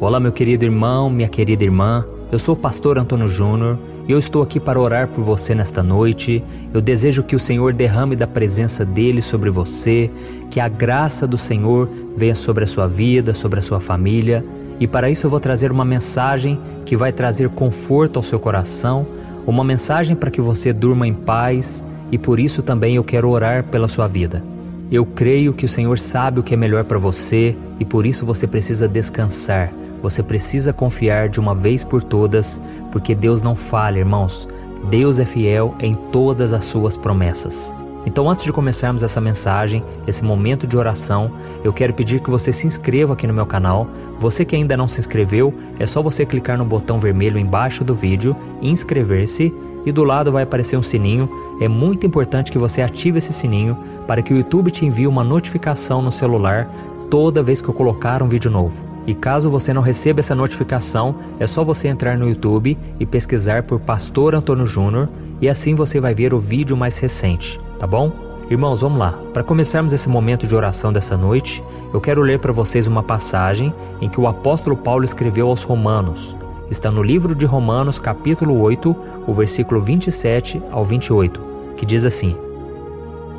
Olá, meu querido irmão, minha querida irmã. Eu sou o pastor Antônio Júnior e eu estou aqui para orar por você nesta noite. Eu desejo que o Senhor derrame da presença dEle sobre você, que a graça do Senhor venha sobre a sua vida, sobre a sua família. E para isso eu vou trazer uma mensagem que vai trazer conforto ao seu coração, uma mensagem para que você durma em paz, e por isso também eu quero orar pela sua vida. Eu creio que o Senhor sabe o que é melhor para você e por isso você precisa descansar. Você precisa confiar de uma vez por todas, porque Deus não falha, irmãos. Deus é fiel em todas as suas promessas. Então, antes de começarmos essa mensagem, esse momento de oração, eu quero pedir que você se inscreva aqui no meu canal. Você que ainda não se inscreveu, é só você clicar no botão vermelho embaixo do vídeo, inscrever-se, e do lado vai aparecer um sininho. É muito importante que você ative esse sininho para que o YouTube te envie uma notificação no celular toda vez que eu colocar um vídeo novo. E caso você não receba essa notificação, é só você entrar no YouTube e pesquisar por Pastor Antônio Júnior e assim você vai ver o vídeo mais recente, tá bom? Irmãos, vamos lá. Para começarmos esse momento de oração dessa noite, eu quero ler para vocês uma passagem em que o apóstolo Paulo escreveu aos Romanos. Está no livro de Romanos, capítulo 8, o versículo 27 ao 28, que diz assim: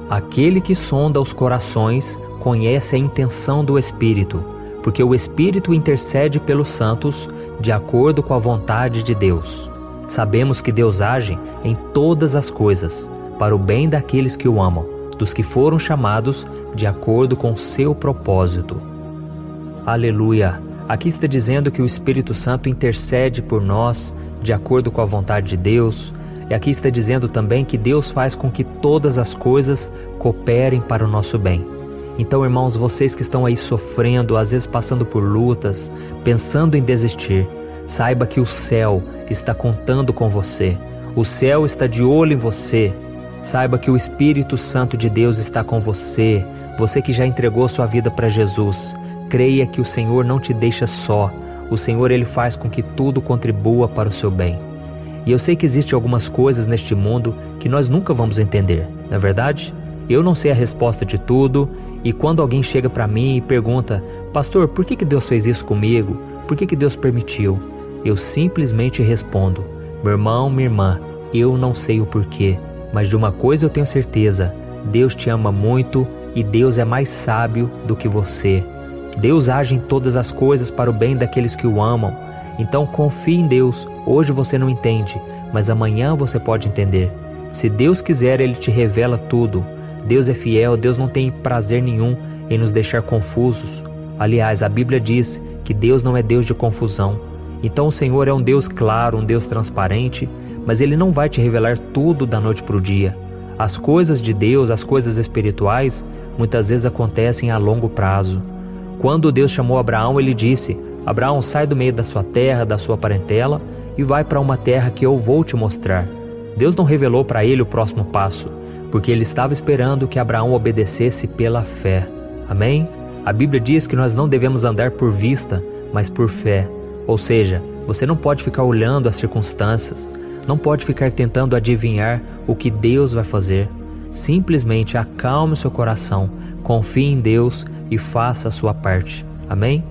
Aquele que sonda os corações conhece a intenção do Espírito, porque o Espírito intercede pelos santos de acordo com a vontade de Deus. Sabemos que Deus age em todas as coisas, para o bem daqueles que o amam, dos que foram chamados de acordo com o seu propósito. Aleluia! Aqui está dizendo que o Espírito Santo intercede por nós de acordo com a vontade de Deus. E aqui está dizendo também que Deus faz com que todas as coisas cooperem para o nosso bem. Então, irmãos, vocês que estão aí sofrendo, às vezes passando por lutas, pensando em desistir, saiba que o céu está contando com você. O céu está de olho em você. Saiba que o Espírito Santo de Deus está com você. Você que já entregou sua vida para Jesus, creia que o Senhor não te deixa só. O Senhor, Ele faz com que tudo contribua para o seu bem. E eu sei que existem algumas coisas neste mundo que nós nunca vamos entender, não é verdade? Eu não sei a resposta de tudo, e quando alguém chega para mim e pergunta: Pastor, por que Deus fez isso comigo? Por que Deus permitiu? Eu simplesmente respondo: meu irmão, minha irmã, eu não sei o porquê, mas de uma coisa eu tenho certeza: Deus te ama muito e Deus é mais sábio do que você. Deus age em todas as coisas para o bem daqueles que o amam. Então confie em Deus. Hoje você não entende, mas amanhã você pode entender. Se Deus quiser, Ele te revela tudo. Deus é fiel, Deus não tem prazer nenhum em nos deixar confusos. Aliás, a Bíblia diz que Deus não é Deus de confusão. Então o Senhor é um Deus claro, um Deus transparente, mas Ele não vai te revelar tudo da noite para o dia. As coisas de Deus, as coisas espirituais, muitas vezes acontecem a longo prazo. Quando Deus chamou Abraão, Ele disse: Abraão, sai do meio da sua terra, da sua parentela e vai para uma terra que eu vou te mostrar. Deus não revelou para ele o próximo passo, porque Ele estava esperando que Abraão obedecesse pela fé. Amém? A Bíblia diz que nós não devemos andar por vista, mas por fé. Ou seja, você não pode ficar olhando as circunstâncias, não pode ficar tentando adivinhar o que Deus vai fazer. Simplesmente acalme o seu coração, confie em Deus e faça a sua parte. Amém?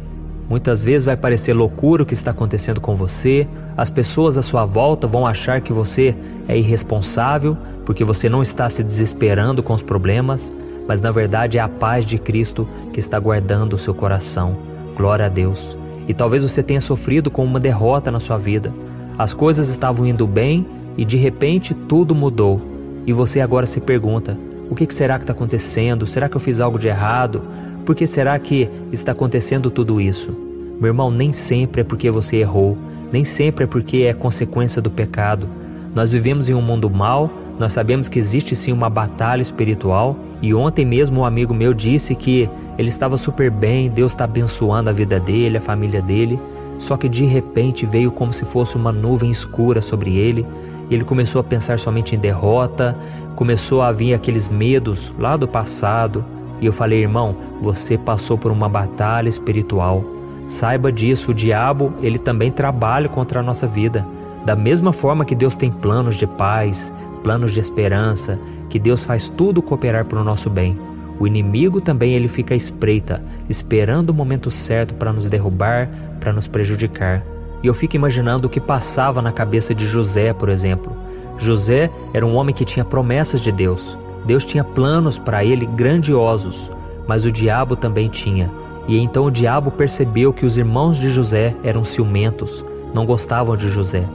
Muitas vezes vai parecer loucura o que está acontecendo com você. As pessoas à sua volta vão achar que você é irresponsável porque você não está se desesperando com os problemas, mas na verdade é a paz de Cristo que está guardando o seu coração. Glória a Deus. E talvez você tenha sofrido com uma derrota na sua vida. As coisas estavam indo bem e de repente tudo mudou. E você agora se pergunta: o que será que está acontecendo? Será que eu fiz algo de errado? Por que será que está acontecendo tudo isso? Meu irmão, nem sempre é porque você errou, nem sempre é porque é consequência do pecado. Nós vivemos em um mundo mau, nós sabemos que existe sim uma batalha espiritual, e ontem mesmo um amigo meu disse que ele estava super bem, Deus está abençoando a vida dele, a família dele, só que de repente veio como se fosse uma nuvem escura sobre ele, e ele começou a pensar somente em derrota, começou a vir aqueles medos lá do passado. E eu falei: irmão, você passou por uma batalha espiritual. Saiba disso, o diabo, ele também trabalha contra a nossa vida. Da mesma forma que Deus tem planos de paz, planos de esperança, que Deus faz tudo cooperar para o nosso bem. O inimigo também ele fica à espreita, esperando o momento certo para nos derrubar, para nos prejudicar. E eu fico imaginando o que passava na cabeça de José, por exemplo. José era um homem que tinha promessas de Deus. Deus tinha planos para ele grandiosos, mas o diabo também tinha. E então o diabo percebeu que os irmãos de José eram ciumentos, não gostavam de José.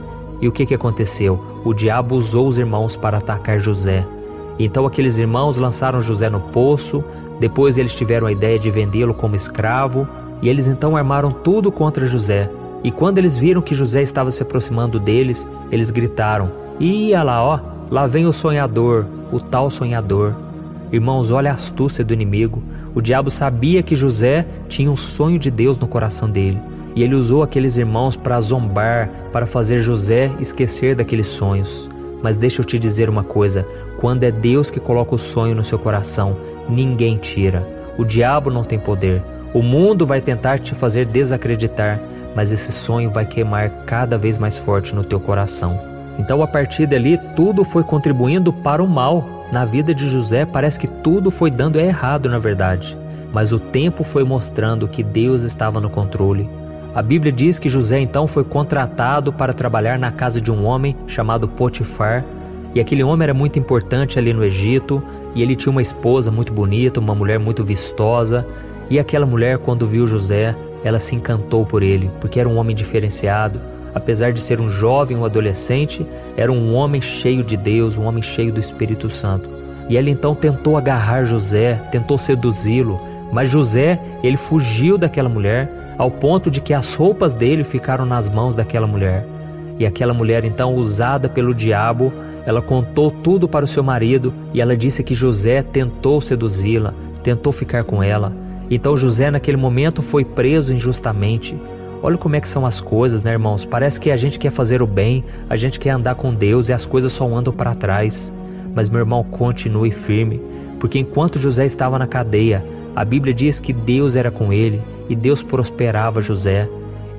E o que aconteceu? O diabo usou os irmãos para atacar José. Então aqueles irmãos lançaram José no poço, depois eles tiveram a ideia de vendê-lo como escravo, e eles então armaram tudo contra José. E quando eles viram que José estava se aproximando deles, eles gritaram: "Ia lá, ó, lá vem o sonhador, o tal sonhador." Irmãos, olha a astúcia do inimigo. O diabo sabia que José tinha um sonho de Deus no coração dele. E ele usou aqueles irmãos para zombar, para fazer José esquecer daqueles sonhos. Mas deixa eu te dizer uma coisa, quando é Deus que coloca o sonho no seu coração, ninguém tira. O diabo não tem poder. O mundo vai tentar te fazer desacreditar, mas esse sonho vai queimar cada vez mais forte no teu coração. Então, a partir dali, tudo foi contribuindo para o mal. Na vida de José, parece que tudo foi dando errado, na verdade. Mas o tempo foi mostrando que Deus estava no controle. A Bíblia diz que José então foi contratado para trabalhar na casa de um homem chamado Potifar. E aquele homem era muito importante ali no Egito. E ele tinha uma esposa muito bonita, uma mulher muito vistosa. E aquela mulher, quando viu José, ela se encantou por ele, porque era um homem diferenciado. Apesar de ser um jovem, um adolescente, era um homem cheio de Deus, um homem cheio do Espírito Santo. E ela então tentou agarrar José, tentou seduzi-lo, mas José, ele fugiu daquela mulher, ao ponto de que as roupas dele ficaram nas mãos daquela mulher. E aquela mulher então, usada pelo diabo, ela contou tudo para o seu marido e ela disse que José tentou seduzi-la, tentou ficar com ela. Então José naquele momento foi preso injustamente. Olha como é que são as coisas, né, irmãos? Parece que a gente quer fazer o bem, a gente quer andar com Deus e as coisas só andam para trás. Mas, meu irmão, continue firme, porque enquanto José estava na cadeia, a Bíblia diz que Deus era com ele e Deus prosperava José.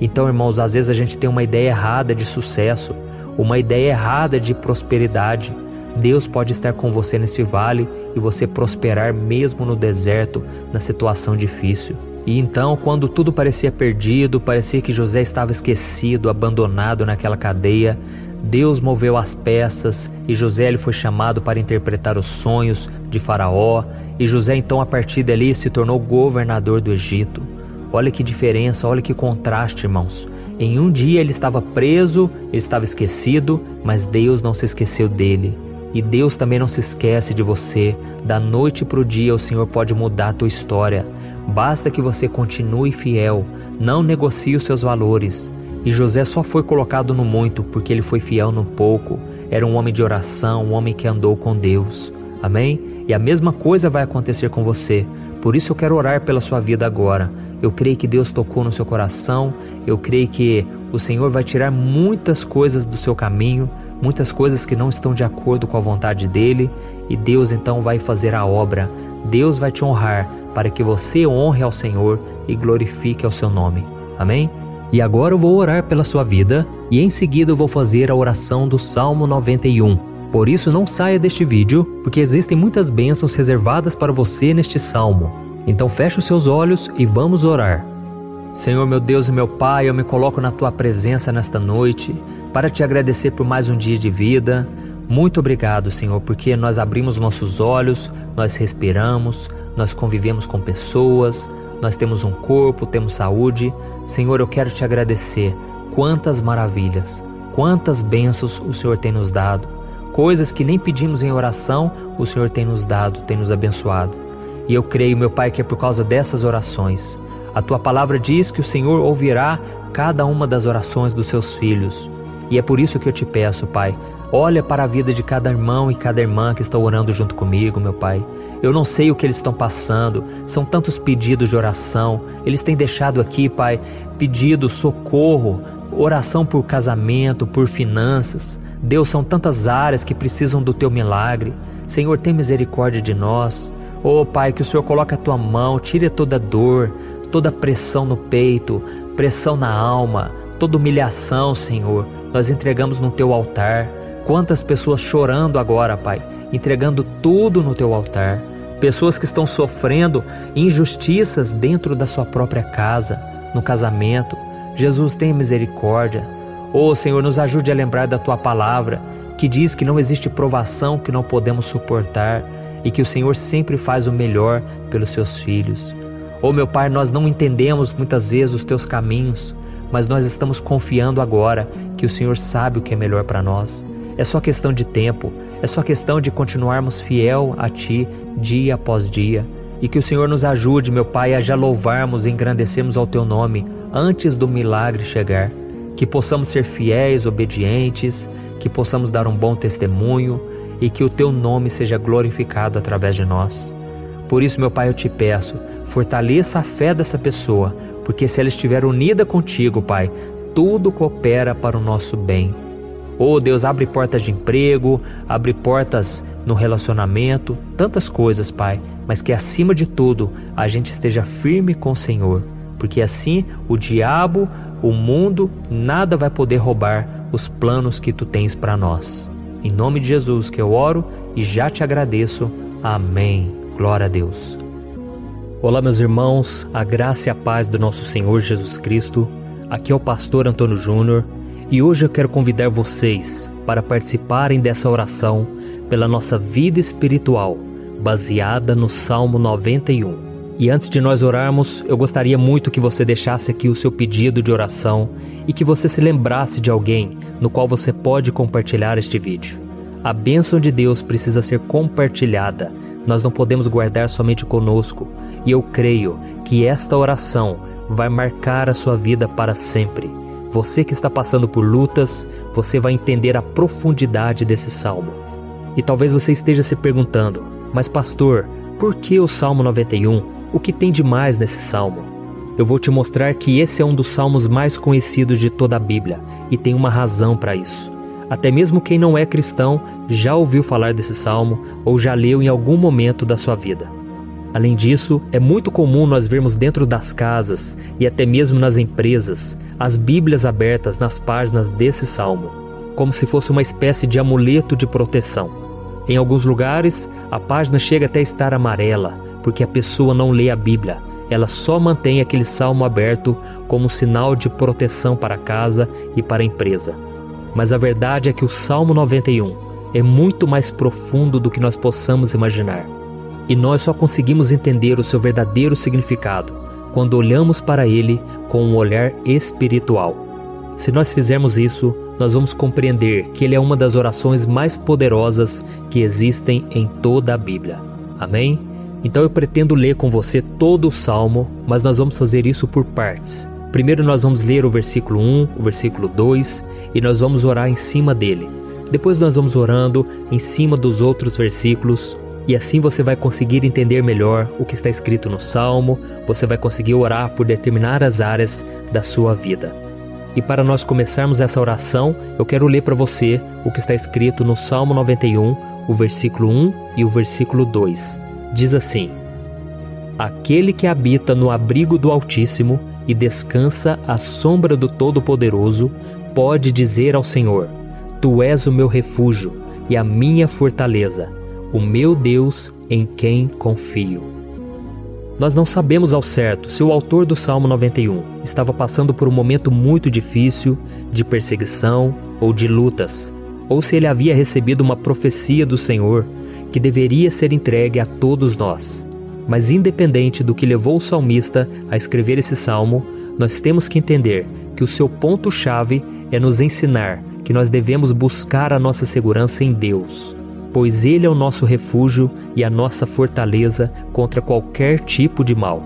Então, irmãos, às vezes a gente tem uma ideia errada de sucesso, uma ideia errada de prosperidade. Deus pode estar com você nesse vale e você prosperar mesmo no deserto, na situação difícil. E então, quando tudo parecia perdido, parecia que José estava esquecido, abandonado naquela cadeia, Deus moveu as peças e José ele foi chamado para interpretar os sonhos de Faraó. E José então, a partir dali, se tornou governador do Egito. Olha que diferença, olha que contraste, irmãos. Em um dia ele estava preso, ele estava esquecido, mas Deus não se esqueceu dele. E Deus também não se esquece de você. Da noite para o dia o Senhor pode mudar a tua história. Basta que você continue fiel, não negocie os seus valores. E José só foi colocado no muito porque ele foi fiel no pouco. Era um homem de oração, um homem que andou com Deus. Amém? E a mesma coisa vai acontecer com você. Por isso eu quero orar pela sua vida agora. Eu creio que Deus tocou no seu coração. Eu creio que o Senhor vai tirar muitas coisas do seu caminho, muitas coisas que não estão de acordo com a vontade dEle. E Deus então vai fazer a obra. Deus vai te honrar para que você honre ao Senhor e glorifique ao seu nome. Amém? E agora eu vou orar pela sua vida e em seguida eu vou fazer a oração do Salmo 91. Por isso não saia deste vídeo, porque existem muitas bênçãos reservadas para você neste salmo. Então feche os seus olhos e vamos orar. Senhor meu Deus e meu Pai, eu me coloco na Tua presença nesta noite para Te agradecer por mais um dia de vida. Muito obrigado, Senhor, porque nós abrimos nossos olhos, nós respiramos, nós convivemos com pessoas, nós temos um corpo, temos saúde. Senhor, eu quero Te agradecer. Quantas maravilhas, quantas bênçãos o Senhor tem nos dado. Coisas que nem pedimos em oração, o Senhor tem nos dado, tem nos abençoado. E eu creio, meu Pai, que é por causa dessas orações. A Tua palavra diz que o Senhor ouvirá cada uma das orações dos Seus filhos. E é por isso que eu Te peço, Pai, olha para a vida de cada irmão e cada irmã que estão orando junto comigo, meu Pai. Eu não sei o que eles estão passando, são tantos pedidos de oração. Eles têm deixado aqui, Pai, pedido socorro, oração por casamento, por finanças. Deus, são tantas áreas que precisam do Teu milagre. Senhor, tem misericórdia de nós. Oh, Pai, que o Senhor coloque a Tua mão, tire toda dor, toda pressão no peito, pressão na alma, toda humilhação, Senhor. Nós entregamos no Teu altar. Quantas pessoas chorando agora, Pai, entregando tudo no Teu altar. pessoas que estão sofrendo injustiças dentro da sua própria casa, no casamento. Jesus, tenha misericórdia. Senhor, nos ajude a lembrar da Tua palavra, que diz que não existe provação que não podemos suportar e que o Senhor sempre faz o melhor pelos Seus filhos. Meu Pai, nós não entendemos muitas vezes os Teus caminhos, mas nós estamos confiando agora que o Senhor sabe o que é melhor para nós. É só questão de tempo, é só questão de continuarmos fiel a Ti dia após dia. E que o Senhor nos ajude, meu Pai, a já louvarmos e engrandecermos ao Teu nome antes do milagre chegar. Que possamos ser fiéis, obedientes, que possamos dar um bom testemunho e que o Teu nome seja glorificado através de nós. Por isso, meu Pai, eu Te peço, fortaleça a fé dessa pessoa, porque se ela estiver unida contigo, Pai, tudo coopera para o nosso bem. Deus, abre portas de emprego, abre portas no relacionamento, tantas coisas, Pai, mas que acima de tudo a gente esteja firme com o Senhor, porque assim o diabo, o mundo, nada vai poder roubar os planos que Tu tens para nós. Em nome de Jesus que eu oro e já Te agradeço. Amém. Glória a Deus. Olá, meus irmãos, a graça e a paz do nosso Senhor Jesus Cristo. Aqui é o pastor Antônio Júnior e hoje eu quero convidar vocês para participarem dessa oração pela nossa vida espiritual, baseada no Salmo 91. E antes de nós orarmos, eu gostaria muito que você deixasse aqui o seu pedido de oração e que você se lembrasse de alguém no qual você pode compartilhar este vídeo. A bênção de Deus precisa ser compartilhada, nós não podemos guardar somente conosco, e eu creio que esta oração vai marcar a sua vida para sempre. Você que está passando por lutas, você vai entender a profundidade desse salmo. E talvez você esteja se perguntando, mas pastor, por que o Salmo 91? O que tem de mais nesse salmo? Eu vou te mostrar que esse é um dos salmos mais conhecidos de toda a Bíblia, e tem uma razão para isso. Até mesmo quem não é cristão já ouviu falar desse salmo ou já leu em algum momento da sua vida. Além disso, é muito comum nós vermos dentro das casas e até mesmo nas empresas as Bíblias abertas nas páginas desse salmo, como se fosse uma espécie de amuleto de proteção. Em alguns lugares, a página chega até a estar amarela, porque a pessoa não lê a Bíblia, ela só mantém aquele salmo aberto como sinal de proteção para a casa e para a empresa. Mas a verdade é que o Salmo 91 é muito mais profundo do que nós possamos imaginar. E nós só conseguimos entender o seu verdadeiro significado quando olhamos para ele com um olhar espiritual. Se nós fizermos isso, nós vamos compreender que ele é uma das orações mais poderosas que existem em toda a Bíblia. Amém? Então eu pretendo ler com você todo o Salmo, mas nós vamos fazer isso por partes. Primeiro nós vamos ler o versículo 1, o versículo 2 e nós vamos orar em cima dele. Depois nós vamos orando em cima dos outros versículos e assim você vai conseguir entender melhor o que está escrito no Salmo, você vai conseguir orar por determinadas áreas da sua vida. E para nós começarmos essa oração, eu quero ler para você o que está escrito no Salmo 91, o versículo 1 e o versículo 2. Diz assim: Aquele que habita no abrigo do Altíssimo e descansa à sombra do Todo-Poderoso, pode dizer ao Senhor: Tu és o meu refúgio e a minha fortaleza, o meu Deus em quem confio. Nós não sabemos ao certo se o autor do Salmo 91 estava passando por um momento muito difícil, de perseguição ou de lutas, ou se ele havia recebido uma profecia do Senhor que deveria ser entregue a todos nós. Mas independente do que levou o salmista a escrever esse salmo, nós temos que entender que o seu ponto-chave é nos ensinar que nós devemos buscar a nossa segurança em Deus, pois Ele é o nosso refúgio e a nossa fortaleza contra qualquer tipo de mal.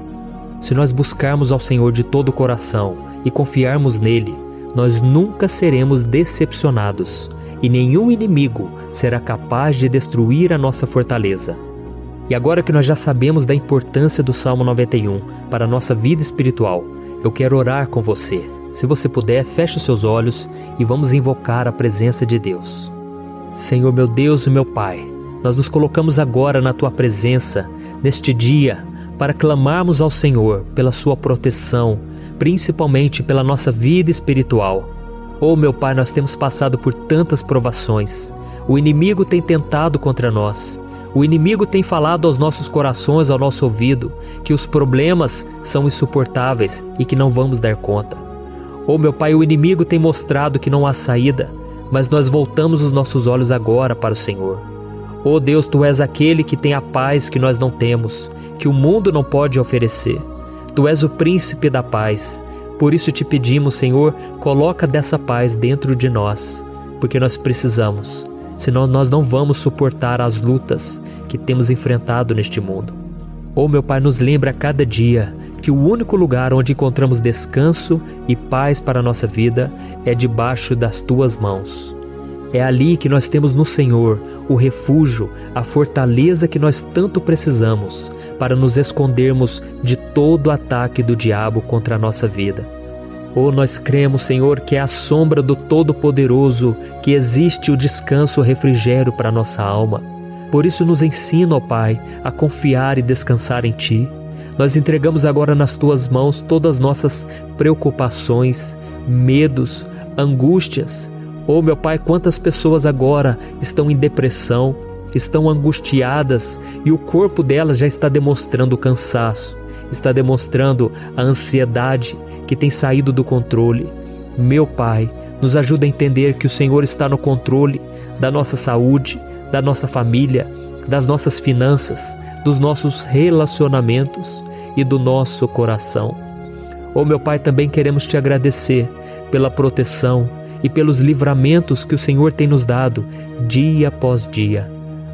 Se nós buscarmos ao Senhor de todo o coração e confiarmos nele, nós nunca seremos decepcionados e nenhum inimigo será capaz de destruir a nossa fortaleza. E agora que nós já sabemos da importância do Salmo 91 para a nossa vida espiritual, eu quero orar com você. Se você puder, feche os seus olhos e vamos invocar a presença de Deus. Senhor, meu Deus e meu Pai, nós nos colocamos agora na Tua presença, neste dia, para clamarmos ao Senhor pela Sua proteção, principalmente pela nossa vida espiritual. Oh, meu Pai, nós temos passado por tantas provações. O inimigo tem tentado contra nós. O inimigo tem falado aos nossos corações, ao nosso ouvido, que os problemas são insuportáveis e que não vamos dar conta. Meu Pai, o inimigo tem mostrado que não há saída, mas nós voltamos os nossos olhos agora para o Senhor. Deus, Tu és aquele que tem a paz que nós não temos, que o mundo não pode oferecer. Tu és o príncipe da paz. Por isso te pedimos, Senhor, coloca dessa paz dentro de nós, porque nós precisamos, senão nós não vamos suportar as lutas que temos enfrentado neste mundo. Meu Pai, nos lembra a cada dia que o único lugar onde encontramos descanso e paz para a nossa vida é debaixo das Tuas mãos. É ali que nós temos no Senhor o refúgio, a fortaleza que nós tanto precisamos para nos escondermos de todo ataque do diabo contra a nossa vida. Nós cremos, Senhor, que é à sombra do Todo-Poderoso que existe o descanso, o refrigério para a nossa alma. Por isso nos ensina, Pai, a confiar e descansar em Ti. Nós entregamos agora nas Tuas mãos todas as nossas preocupações, medos, angústias. Meu Pai, quantas pessoas agora estão em depressão, estão angustiadas e o corpo delas já está demonstrando cansaço, está demonstrando a ansiedade que tem saído do controle. Meu Pai, nos ajuda a entender que o Senhor está no controle da nossa saúde, da nossa família, das nossas finanças, dos nossos relacionamentos e do nosso coração. Meu Pai, também queremos Te agradecer pela proteção e pelos livramentos que o Senhor tem nos dado dia após dia.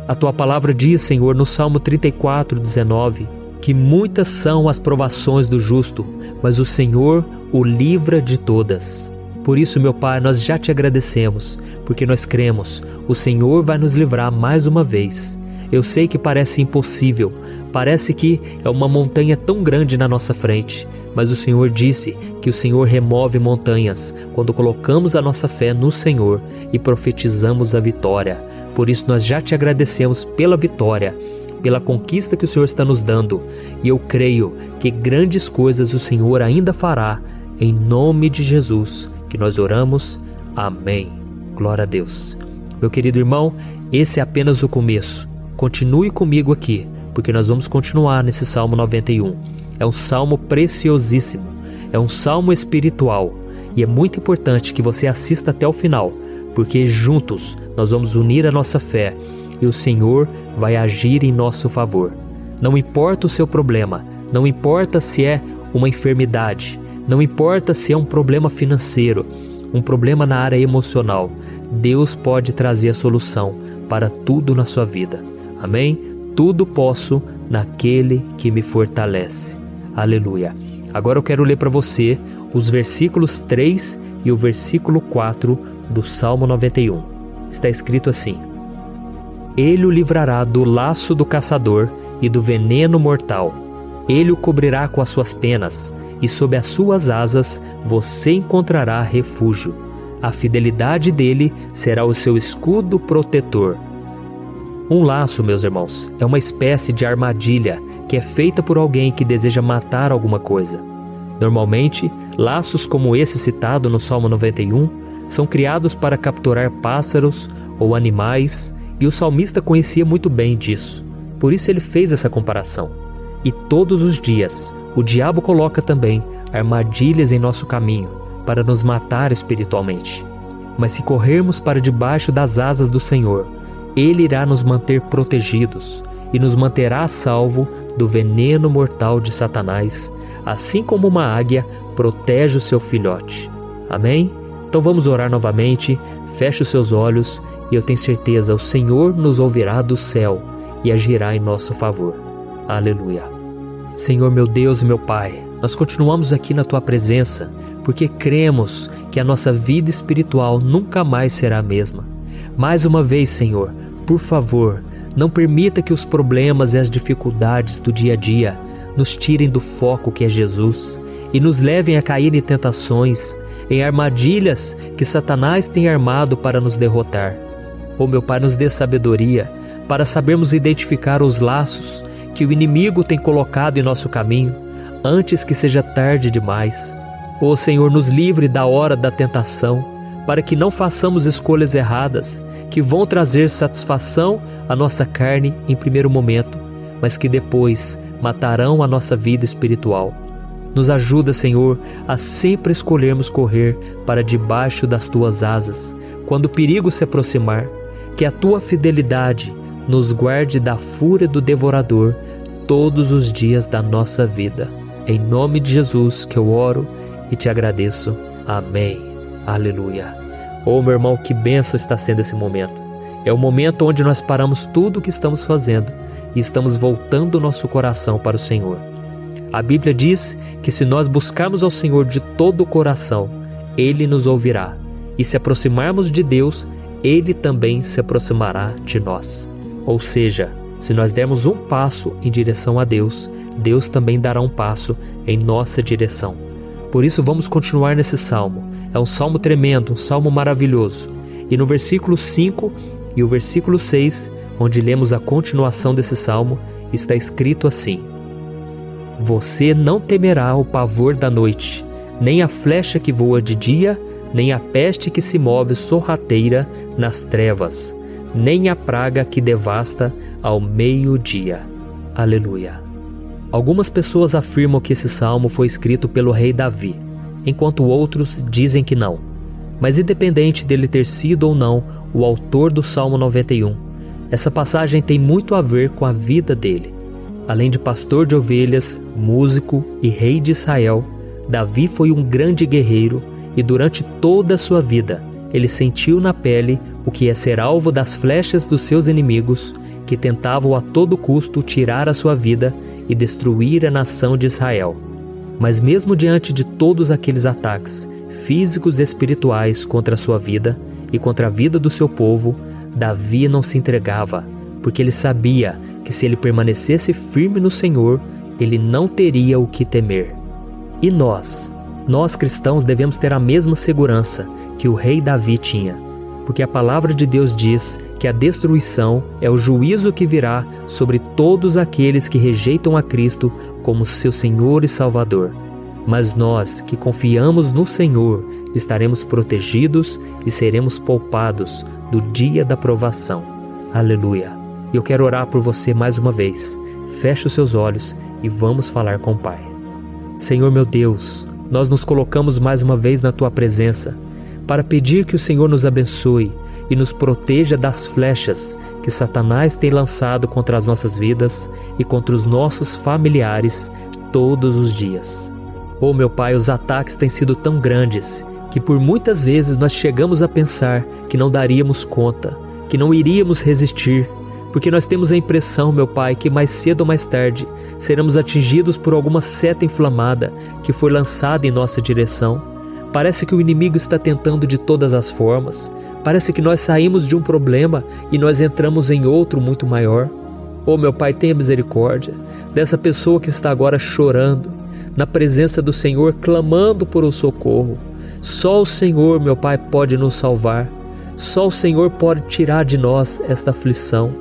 A Tua palavra diz, Senhor, no Salmo 34:19, que muitas são as provações do justo, mas o Senhor o livra de todas. Por isso, meu Pai, nós já Te agradecemos, porque nós cremos, o Senhor vai nos livrar mais uma vez. Eu sei que parece impossível, parece que é uma montanha tão grande na nossa frente, mas o Senhor disse que o Senhor remove montanhas quando colocamos a nossa fé no Senhor e profetizamos a vitória. Por isso nós já Te agradecemos pela vitória, pela conquista que o Senhor está nos dando, e eu creio que grandes coisas o Senhor ainda fará. Em nome de Jesus que nós oramos. Amém. Glória a Deus. Meu querido irmão, esse é apenas o começo. Continue comigo aqui, porque nós vamos continuar nesse Salmo 91. É um salmo preciosíssimo, é um salmo espiritual, e é muito importante que você assista até o final, porque juntos nós vamos unir a nossa fé e o Senhor vai agir em nosso favor. Não importa o seu problema, não importa se é uma enfermidade, não importa se é um problema financeiro, um problema na área emocional, Deus pode trazer a solução para tudo na sua vida. Amém? Tudo posso naquele que me fortalece. Aleluia. Agora eu quero ler para você os versículos 3 e o versículo 4 do Salmo 91. Está escrito assim: Ele o livrará do laço do caçador e do veneno mortal. Ele o cobrirá com as suas penas, e sob as suas asas você encontrará refúgio. A fidelidade dele será o seu escudo protetor. Um laço, meus irmãos, é uma espécie de armadilha que é feita por alguém que deseja matar alguma coisa. Normalmente, laços como esse citado no Salmo 91 são criados para capturar pássaros ou animais, e o salmista conhecia muito bem disso. Por isso ele fez essa comparação. E todos os dias, o diabo coloca também armadilhas em nosso caminho para nos matar espiritualmente. Mas se corrermos para debaixo das asas do Senhor, Ele irá nos manter protegidos e nos manterá a salvo do veneno mortal de Satanás, assim como uma águia protege o seu filhote. Amém? Então vamos orar novamente, feche os seus olhos e eu tenho certeza, o Senhor nos ouvirá do céu e agirá em nosso favor. Aleluia. Senhor, meu Deus e meu Pai, nós continuamos aqui na Tua presença, porque cremos que a nossa vida espiritual nunca mais será a mesma. Mais uma vez, Senhor, por favor, não permita que os problemas e as dificuldades do dia a dia nos tirem do foco que é Jesus e nos levem a cair em tentações, em armadilhas que Satanás tem armado para nos derrotar. Meu Pai, nos dê sabedoria para sabermos identificar os laços que o inimigo tem colocado em nosso caminho antes que seja tarde demais. Senhor, nos livre da hora da tentação, para que não façamos escolhas erradas que vão trazer satisfação a nossa carne em primeiro momento, mas que depois matarão a nossa vida espiritual. Nos ajuda, Senhor, a sempre escolhermos correr para debaixo das Tuas asas, quando o perigo se aproximar, que a Tua fidelidade nos guarde da fúria do devorador todos os dias da nossa vida. Em nome de Jesus que eu oro e te agradeço. Amém. Aleluia. Oh, meu irmão, que bênção está sendo esse momento. É o momento onde nós paramos tudo o que estamos fazendo e estamos voltando o nosso coração para o Senhor. A Bíblia diz que se nós buscarmos ao Senhor de todo o coração, Ele nos ouvirá. E se aproximarmos de Deus, Ele também se aproximará de nós. Ou seja, se nós dermos um passo em direção a Deus, Deus também dará um passo em nossa direção. Por isso vamos continuar nesse salmo. É um salmo tremendo, um salmo maravilhoso. E no versículo 5 e o versículo 6, onde lemos a continuação desse salmo, está escrito assim: Você não temerá o pavor da noite, nem a flecha que voa de dia, nem a peste que se move sorrateira nas trevas, nem a praga que devasta ao meio-dia. Aleluia. Algumas pessoas afirmam que esse salmo foi escrito pelo rei Davi, enquanto outros dizem que não. Mas independente dele ter sido ou não o autor do Salmo 91, essa passagem tem muito a ver com a vida dele. Além de pastor de ovelhas, músico e rei de Israel, Davi foi um grande guerreiro e durante toda a sua vida ele sentiu na pele o que é ser alvo das flechas dos seus inimigos que tentavam a todo custo tirar a sua vida e destruir a nação de Israel. Mas mesmo diante de todos aqueles ataques físicos e espirituais contra a sua vida e contra a vida do seu povo, Davi não se entregava, porque ele sabia que se ele permanecesse firme no Senhor, ele não teria o que temer. E nós cristãos devemos ter a mesma segurança que o rei Davi tinha, porque a palavra de Deus diz que a destruição é o juízo que virá sobre todos aqueles que rejeitam a Cristo como seu Senhor e Salvador. Mas nós que confiamos no Senhor estaremos protegidos e seremos poupados do dia da provação. Aleluia. E eu quero orar por você mais uma vez. Feche os seus olhos e vamos falar com o Pai. Senhor meu Deus, nós nos colocamos mais uma vez na Tua presença para pedir que o Senhor nos abençoe e nos proteja das flechas que Satanás tem lançado contra as nossas vidas e contra os nossos familiares todos os dias. Oh meu Pai, os ataques têm sido tão grandes que por muitas vezes nós chegamos a pensar que não daríamos conta, que não iríamos resistir, porque nós temos a impressão, meu Pai, que mais cedo ou mais tarde seremos atingidos por alguma seta inflamada que foi lançada em nossa direção. Parece que o inimigo está tentando de todas as formas. Parece que nós saímos de um problema e nós entramos em outro muito maior. Oh meu Pai, tenha misericórdia dessa pessoa que está agora chorando, na presença do Senhor, clamando por um socorro. Só o Senhor, meu Pai, pode nos salvar. Só o Senhor pode tirar de nós esta aflição.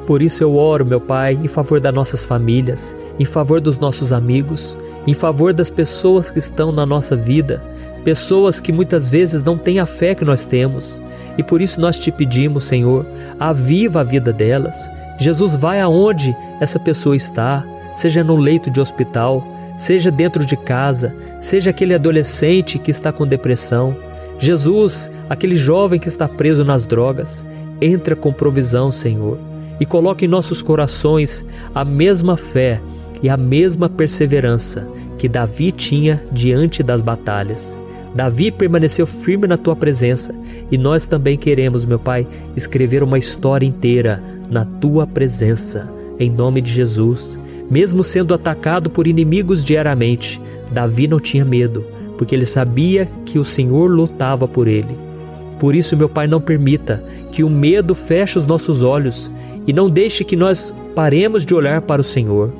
Por isso eu oro, meu Pai, em favor das nossas famílias, em favor dos nossos amigos, em favor das pessoas que estão na nossa vida, pessoas que muitas vezes não têm a fé que nós temos. E por isso nós te pedimos, Senhor, aviva a vida delas. Jesus, vai aonde essa pessoa está, seja no leito de hospital, seja dentro de casa, seja aquele adolescente que está com depressão. Jesus, aquele jovem que está preso nas drogas, entra com provisão, Senhor, e coloca em nossos corações a mesma fé e a mesma perseverança que Davi tinha diante das batalhas. Davi permaneceu firme na Tua presença e nós também queremos, meu Pai, escrever uma história inteira na Tua presença, em nome de Jesus. Mesmo sendo atacado por inimigos diariamente, Davi não tinha medo, porque ele sabia que o Senhor lutava por ele. Por isso, meu Pai, não permita que o medo feche os nossos olhos e não deixe que nós paremos de olhar para o Senhor.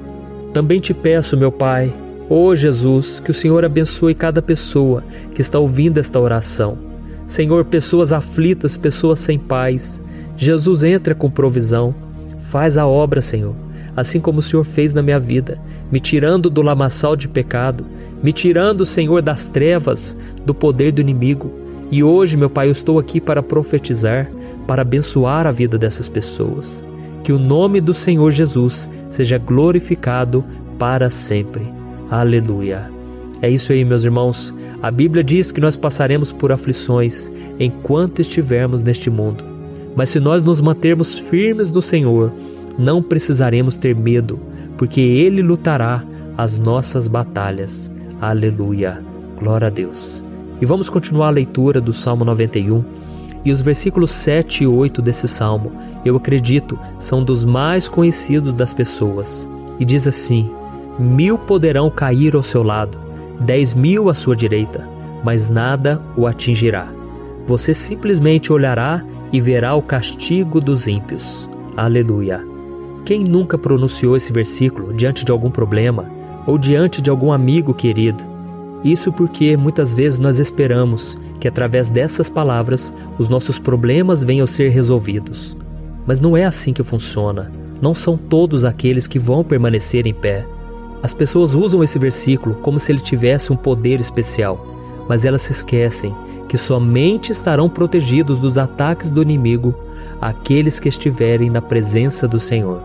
Também te peço, meu Pai, ó Jesus, que o Senhor abençoe cada pessoa que está ouvindo esta oração. Senhor, pessoas aflitas, pessoas sem paz. Jesus, entra com provisão. Faz a obra, Senhor, assim como o Senhor fez na minha vida, me tirando do lamaçal de pecado, me tirando, Senhor, das trevas, do poder do inimigo. E hoje, meu Pai, eu estou aqui para profetizar, para abençoar a vida dessas pessoas. Que o nome do Senhor Jesus seja glorificado para sempre. Aleluia. É isso aí, meus irmãos. A Bíblia diz que nós passaremos por aflições enquanto estivermos neste mundo. Mas se nós nos mantermos firmes no Senhor, não precisaremos ter medo, porque Ele lutará as nossas batalhas. Aleluia. Glória a Deus. E vamos continuar a leitura do Salmo 91. E os versículos 7 e 8 desse salmo, eu acredito, são dos mais conhecidos das pessoas. E diz assim: 1000 poderão cair ao seu lado, 10.000 à sua direita, mas nada o atingirá. Você simplesmente olhará e verá o castigo dos ímpios. Aleluia. Quem nunca pronunciou esse versículo diante de algum problema ou diante de algum amigo querido? Isso porque muitas vezes nós esperamos que através dessas palavras os nossos problemas venham a ser resolvidos. Mas não é assim que funciona. Não são todos aqueles que vão permanecer em pé. As pessoas usam esse versículo como se ele tivesse um poder especial, mas elas se esquecem que somente estarão protegidos dos ataques do inimigo aqueles que estiverem na presença do Senhor.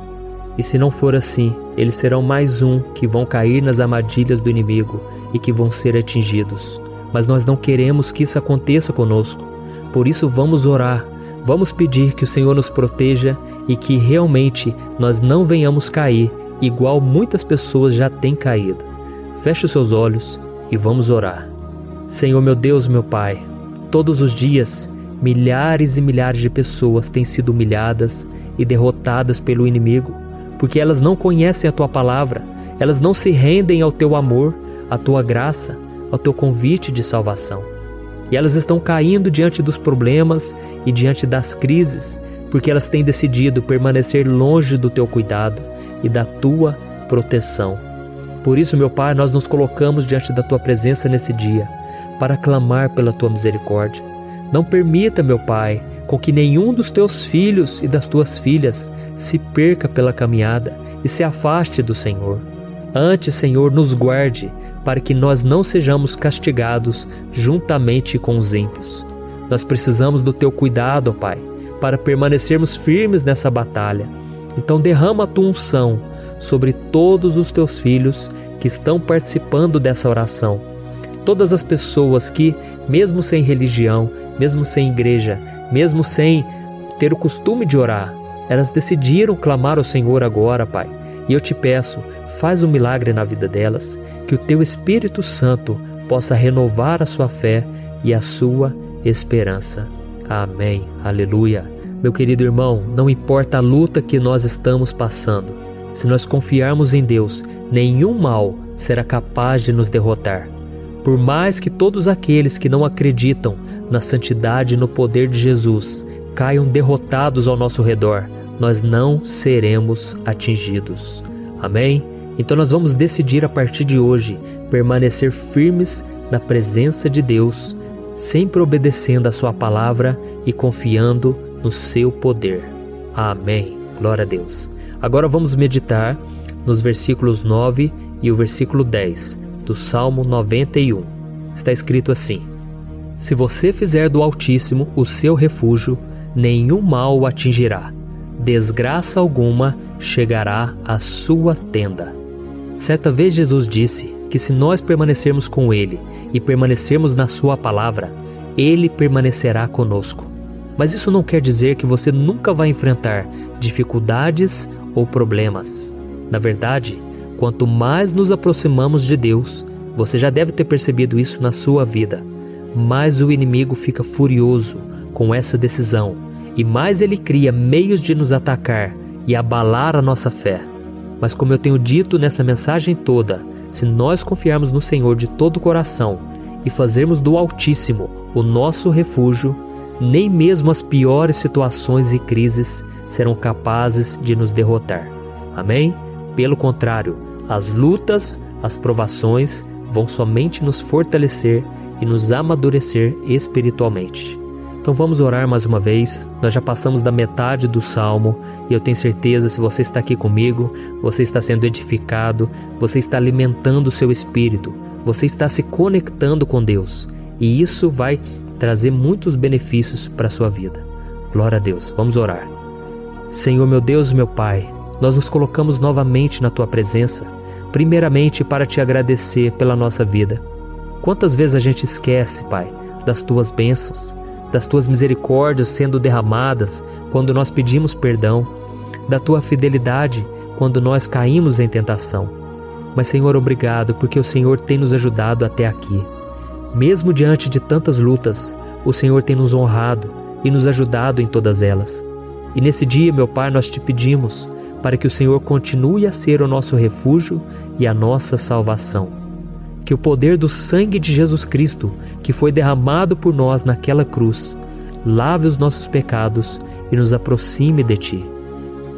E se não for assim, eles serão mais um que vão cair nas armadilhas do inimigo e que vão ser atingidos. Mas nós não queremos que isso aconteça conosco. Por isso vamos orar, vamos pedir que o Senhor nos proteja e que realmente nós não venhamos cair igual muitas pessoas já têm caído. Feche os seus olhos e vamos orar. Senhor meu Deus, meu Pai, todos os dias milhares e milhares de pessoas têm sido humilhadas e derrotadas pelo inimigo, porque elas não conhecem a Tua palavra, elas não se rendem ao Teu amor, à Tua graça, ao Teu convite de salvação. E elas estão caindo diante dos problemas e diante das crises, porque elas têm decidido permanecer longe do Teu cuidado e da Tua proteção. Por isso, meu Pai, nós nos colocamos diante da Tua presença nesse dia, para clamar pela Tua misericórdia. Não permita, meu Pai, com que nenhum dos Teus filhos e das Tuas filhas se perca pela caminhada e se afaste do Senhor. Antes, Senhor, nos guarde, para que nós não sejamos castigados juntamente com os ímpios. Nós precisamos do Teu cuidado, ó Pai, para permanecermos firmes nessa batalha. Então derrama a Tua unção sobre todos os Teus filhos que estão participando dessa oração. Todas as pessoas que, mesmo sem religião, mesmo sem igreja, mesmo sem ter o costume de orar, elas decidiram clamar ao Senhor agora, Pai. E eu te peço, faz um milagre na vida delas, que o Teu Espírito Santo possa renovar a sua fé e a sua esperança. Amém. Aleluia. Meu querido irmão, não importa a luta que nós estamos passando, se nós confiarmos em Deus, nenhum mal será capaz de nos derrotar. Por mais que todos aqueles que não acreditam na santidade e no poder de Jesus caiam derrotados ao nosso redor, nós não seremos atingidos. Amém? Então nós vamos decidir a partir de hoje permanecer firmes na presença de Deus, sempre obedecendo a Sua palavra e confiando no Seu poder. Amém. Glória a Deus. Agora vamos meditar nos versículos 9 e o versículo 10 do Salmo 91. Está escrito assim: Se você fizer do Altíssimo o seu refúgio, nenhum mal o atingirá. Desgraça alguma chegará à sua tenda. Certa vez Jesus disse que se nós permanecermos com Ele e permanecermos na Sua palavra, Ele permanecerá conosco. Mas isso não quer dizer que você nunca vai enfrentar dificuldades ou problemas. Na verdade, quanto mais nos aproximamos de Deus, você já deve ter percebido isso na sua vida, mais o inimigo fica furioso com essa decisão e mais ele cria meios de nos atacar e abalar a nossa fé. Mas como eu tenho dito nessa mensagem toda, se nós confiarmos no Senhor de todo o coração e fazermos do Altíssimo o nosso refúgio, nem mesmo as piores situações e crises serão capazes de nos derrotar. Amém? Pelo contrário, as lutas, as provações vão somente nos fortalecer e nos amadurecer espiritualmente. Então vamos orar mais uma vez. Nós já passamos da metade do Salmo e eu tenho certeza, se você está aqui comigo, você está sendo edificado, você está alimentando o seu espírito, você está se conectando com Deus e isso vai trazer muitos benefícios para a sua vida. Glória a Deus. Vamos orar. Senhor meu Deus e meu Pai, nós nos colocamos novamente na Tua presença, primeiramente para Te agradecer pela nossa vida. Quantas vezes a gente esquece, Pai, das Tuas bênçãos, das Tuas misericórdias sendo derramadas quando nós pedimos perdão, da Tua fidelidade quando nós caímos em tentação. Mas, Senhor, obrigado, porque o Senhor tem nos ajudado até aqui. Mesmo diante de tantas lutas, o Senhor tem nos honrado e nos ajudado em todas elas. E nesse dia, meu Pai, nós Te pedimos para que o Senhor continue a ser o nosso refúgio e a nossa salvação. Que o poder do sangue de Jesus Cristo, que foi derramado por nós naquela cruz, lave os nossos pecados e nos aproxime de Ti.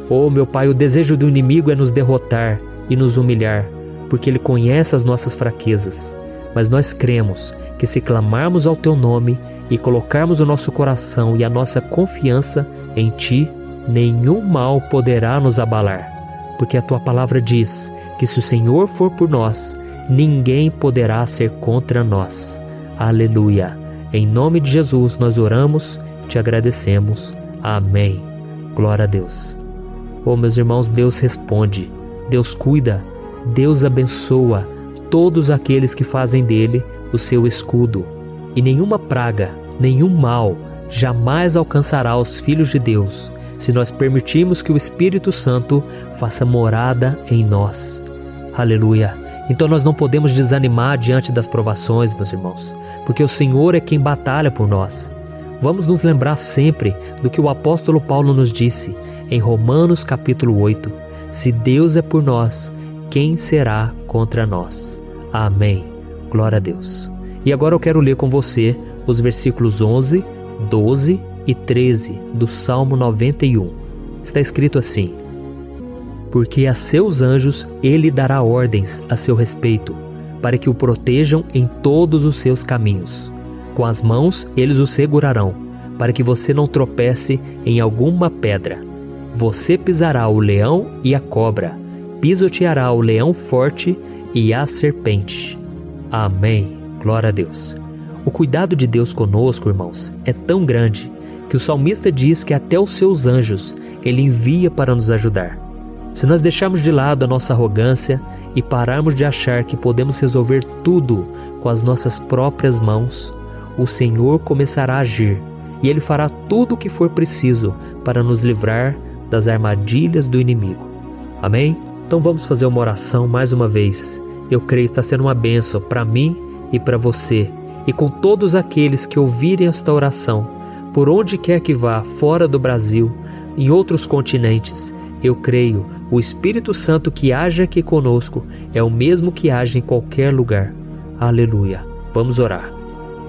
Oh, meu Pai, o desejo do inimigo é nos derrotar e nos humilhar, porque ele conhece as nossas fraquezas. Mas nós cremos que se clamarmos ao Teu nome e colocarmos o nosso coração e a nossa confiança em Ti, nenhum mal poderá nos abalar, porque a Tua palavra diz que se o Senhor for por nós, ninguém poderá ser contra nós. Aleluia! Em nome de Jesus nós oramos, Te agradecemos. Amém. Glória a Deus. Oh, meus irmãos, Deus responde, Deus cuida, Deus abençoa todos aqueles que fazem dele o seu escudo. E nenhuma praga, nenhum mal jamais alcançará os filhos de Deus, se nós permitirmos que o Espírito Santo faça morada em nós. Aleluia! Então nós não podemos desanimar diante das provações, meus irmãos, porque o Senhor é quem batalha por nós. Vamos nos lembrar sempre do que o apóstolo Paulo nos disse em Romanos capítulo 8. Se Deus é por nós, quem será contra nós? Amém. Glória a Deus. E agora eu quero ler com você os versículos 11, 12 e 13 do Salmo 91. Está escrito assim: porque a seus anjos ele dará ordens a seu respeito, para que o protejam em todos os seus caminhos. Com as mãos eles o segurarão, para que você não tropece em alguma pedra. Você pisará o leão e a cobra, pisoteará o leão forte e a serpente. Amém. Glória a Deus. O cuidado de Deus conosco, irmãos, é tão grande que o salmista diz que até os seus anjos ele envia para nos ajudar. Se nós deixarmos de lado a nossa arrogância e pararmos de achar que podemos resolver tudo com as nossas próprias mãos, o Senhor começará a agir e Ele fará tudo o que for preciso para nos livrar das armadilhas do inimigo. Amém? Então vamos fazer uma oração mais uma vez. Eu creio que está sendo uma bênção para mim e para você, e com todos aqueles que ouvirem esta oração, por onde quer que vá, fora do Brasil, em outros continentes. Eu creio, o Espírito Santo que age aqui conosco é o mesmo que age em qualquer lugar. Aleluia. Vamos orar.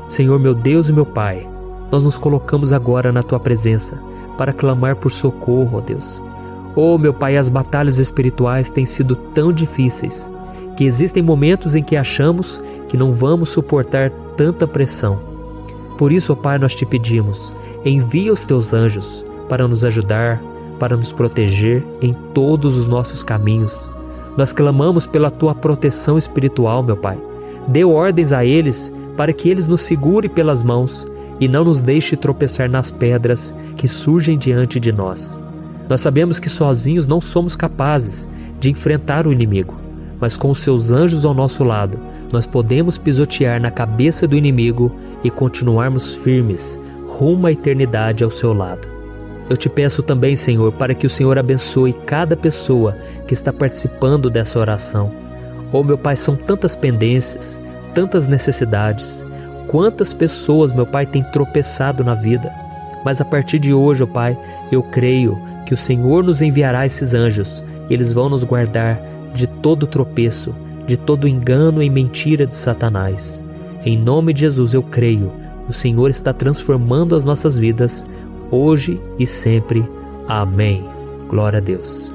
Senhor meu Deus e meu Pai, nós nos colocamos agora na Tua presença para clamar por socorro, ó Deus. Oh, meu Pai, as batalhas espirituais têm sido tão difíceis que existem momentos em que achamos que não vamos suportar tanta pressão. Por isso, ó Pai, nós Te pedimos, envia os Teus anjos para nos ajudar, para nos proteger em todos os nossos caminhos. Nós clamamos pela Tua proteção espiritual, meu Pai. Dê ordens a eles para que eles nos segurem pelas mãos e não nos deixe tropeçar nas pedras que surgem diante de nós. Nós sabemos que sozinhos não somos capazes de enfrentar o inimigo, mas com os Seus anjos ao nosso lado, nós podemos pisotear na cabeça do inimigo e continuarmos firmes rumo à eternidade ao Seu lado. Eu Te peço também, Senhor, para que o Senhor abençoe cada pessoa que está participando dessa oração. Oh, meu Pai, são tantas pendências, tantas necessidades. Quantas pessoas, meu Pai, têm tropeçado na vida. Mas a partir de hoje, ó Pai, eu creio que o Senhor nos enviará esses anjos. E eles vão nos guardar de todo tropeço, de todo engano e mentira de Satanás. Em nome de Jesus eu creio, o Senhor está transformando as nossas vidas, hoje e sempre. Amém. Glória a Deus.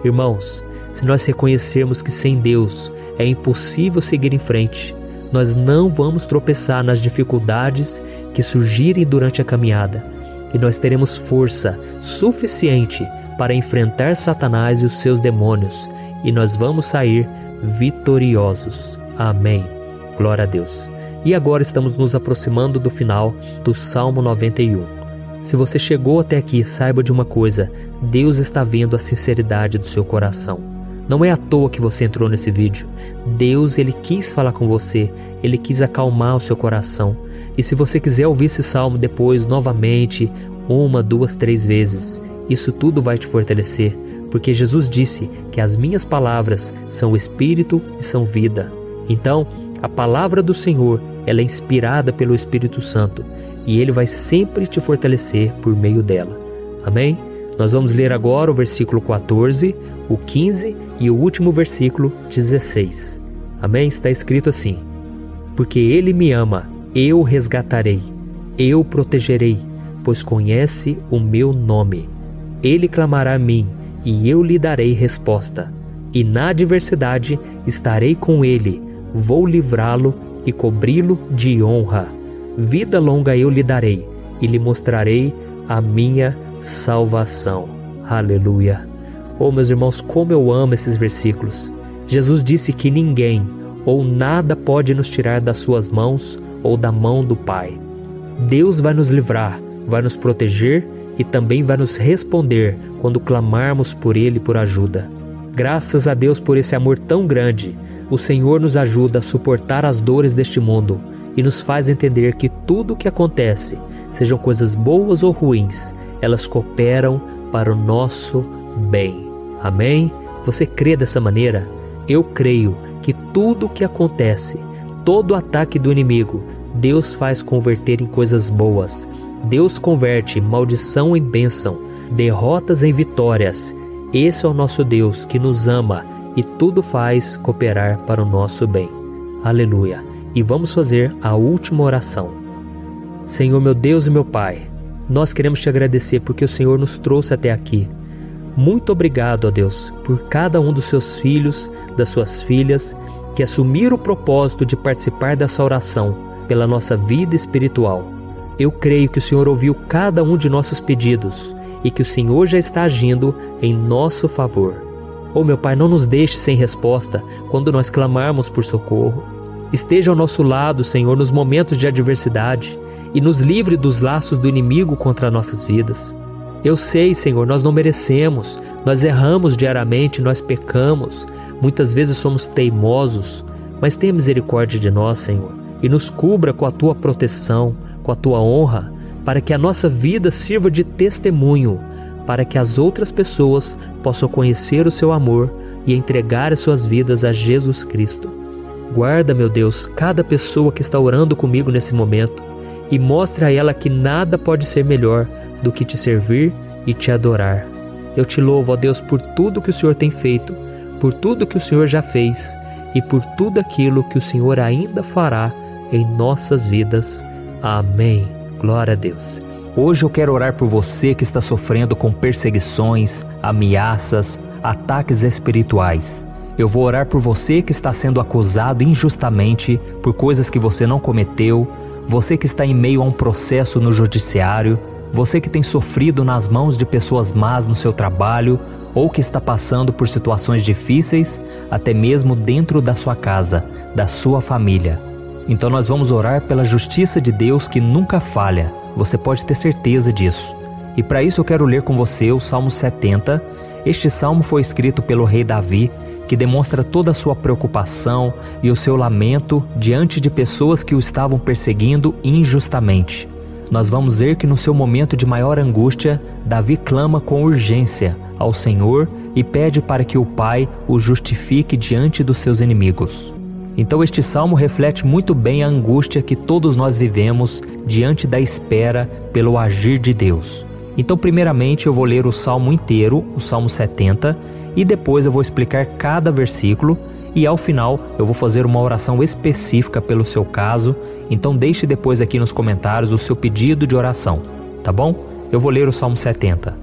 Irmãos, se nós reconhecermos que sem Deus é impossível seguir em frente, nós não vamos tropeçar nas dificuldades que surgirem durante a caminhada, e nós teremos força suficiente para enfrentar Satanás e os seus demônios, e nós vamos sair vitoriosos. Amém. Glória a Deus. E agora estamos nos aproximando do final do Salmo 91. Se você chegou até aqui, saiba de uma coisa: Deus está vendo a sinceridade do seu coração. Não é à toa que você entrou nesse vídeo. Deus, Ele quis falar com você, Ele quis acalmar o seu coração. E se você quiser ouvir esse salmo depois, novamente, 1, 2, 3 vezes, isso tudo vai te fortalecer, porque Jesus disse que as minhas palavras são espírito e são vida. Então, a palavra do Senhor, ela é inspirada pelo Espírito Santo, e Ele vai sempre te fortalecer por meio dela. Amém? Nós vamos ler agora o versículo 14, o 15 e o último versículo 16. Amém? Está escrito assim: porque Ele me ama, eu o resgatarei, eu o protegerei, pois conhece o meu nome. Ele clamará a mim, e eu lhe darei resposta. E na adversidade estarei com ele, vou livrá-lo e cobri-lo de honra. Vida longa eu lhe darei, e lhe mostrarei a minha salvação. Aleluia! Oh, meus irmãos, como eu amo esses versículos. Jesus disse que ninguém ou nada pode nos tirar das suas mãos ou da mão do Pai. Deus vai nos livrar, vai nos proteger e também vai nos responder quando clamarmos por Ele por ajuda. Graças a Deus por esse amor tão grande, o Senhor nos ajuda a suportar as dores deste mundo e nos faz entender que tudo o que acontece, sejam coisas boas ou ruins, elas cooperam para o nosso bem. Amém? Você crê dessa maneira? Eu creio que tudo o que acontece, todo ataque do inimigo, Deus faz converter em coisas boas. Deus converte maldição em bênção, derrotas em vitórias. Esse é o nosso Deus que nos ama e tudo faz cooperar para o nosso bem. Aleluia! E vamos fazer a última oração. Senhor, meu Deus e meu Pai, nós queremos te agradecer porque o Senhor nos trouxe até aqui. Muito obrigado, ó Deus, por cada um dos seus filhos, das suas filhas, que assumiram o propósito de participar dessa oração pela nossa vida espiritual. Eu creio que o Senhor ouviu cada um de nossos pedidos e que o Senhor já está agindo em nosso favor. Oh, meu Pai, não nos deixe sem resposta quando nós clamarmos por socorro. Esteja ao nosso lado, Senhor, nos momentos de adversidade e nos livre dos laços do inimigo contra nossas vidas. Eu sei, Senhor, nós não merecemos, nós erramos diariamente, nós pecamos, muitas vezes somos teimosos, mas tenha misericórdia de nós, Senhor, e nos cubra com a Tua proteção, com a Tua honra, para que a nossa vida sirva de testemunho, para que as outras pessoas possam conhecer o Seu amor e entregar as suas vidas a Jesus Cristo. Guarda, meu Deus, cada pessoa que está orando comigo nesse momento e mostre a ela que nada pode ser melhor do que te servir e te adorar. Eu te louvo, ó Deus, por tudo que o Senhor tem feito, por tudo que o Senhor já fez e por tudo aquilo que o Senhor ainda fará em nossas vidas. Amém. Glória a Deus. Hoje eu quero orar por você que está sofrendo com perseguições, ameaças, ataques espirituais. Eu vou orar por você que está sendo acusado injustamente por coisas que você não cometeu, você que está em meio a um processo no judiciário, você que tem sofrido nas mãos de pessoas más no seu trabalho ou que está passando por situações difíceis, até mesmo dentro da sua casa, da sua família. Então nós vamos orar pela justiça de Deus que nunca falha, você pode ter certeza disso. E para isso eu quero ler com você o Salmo 70. Este salmo foi escrito pelo rei Davi, que demonstra toda a sua preocupação e o seu lamento diante de pessoas que o estavam perseguindo injustamente. Nós vamos ver que no seu momento de maior angústia, Davi clama com urgência ao Senhor e pede para que o Pai o justifique diante dos seus inimigos. Então este salmo reflete muito bem a angústia que todos nós vivemos diante da espera pelo agir de Deus. Então primeiramente eu vou ler o salmo inteiro, o Salmo 70, e depois eu vou explicar cada versículo e ao final eu vou fazer uma oração específica pelo seu caso. Então deixe depois aqui nos comentários o seu pedido de oração, tá bom? Eu vou ler o Salmo 70.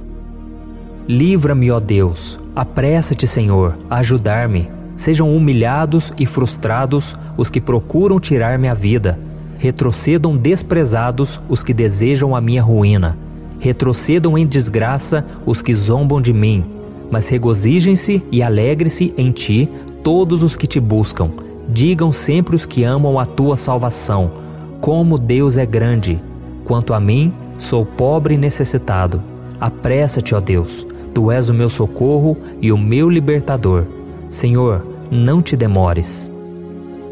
Livra-me, ó Deus, apressa-te, Senhor, a ajudar-me. Sejam humilhados e frustrados os que procuram tirar-me a vida. Retrocedam desprezados os que desejam a minha ruína. Retrocedam em desgraça os que zombam de mim. Mas regozijem-se e alegrem-se em ti todos os que te buscam. Digam sempre os que amam a tua salvação, como Deus é grande. Quanto a mim, Sou pobre e necessitado. Apressa-te, ó Deus. Tu és o meu socorro e o meu libertador. Senhor, não te demores.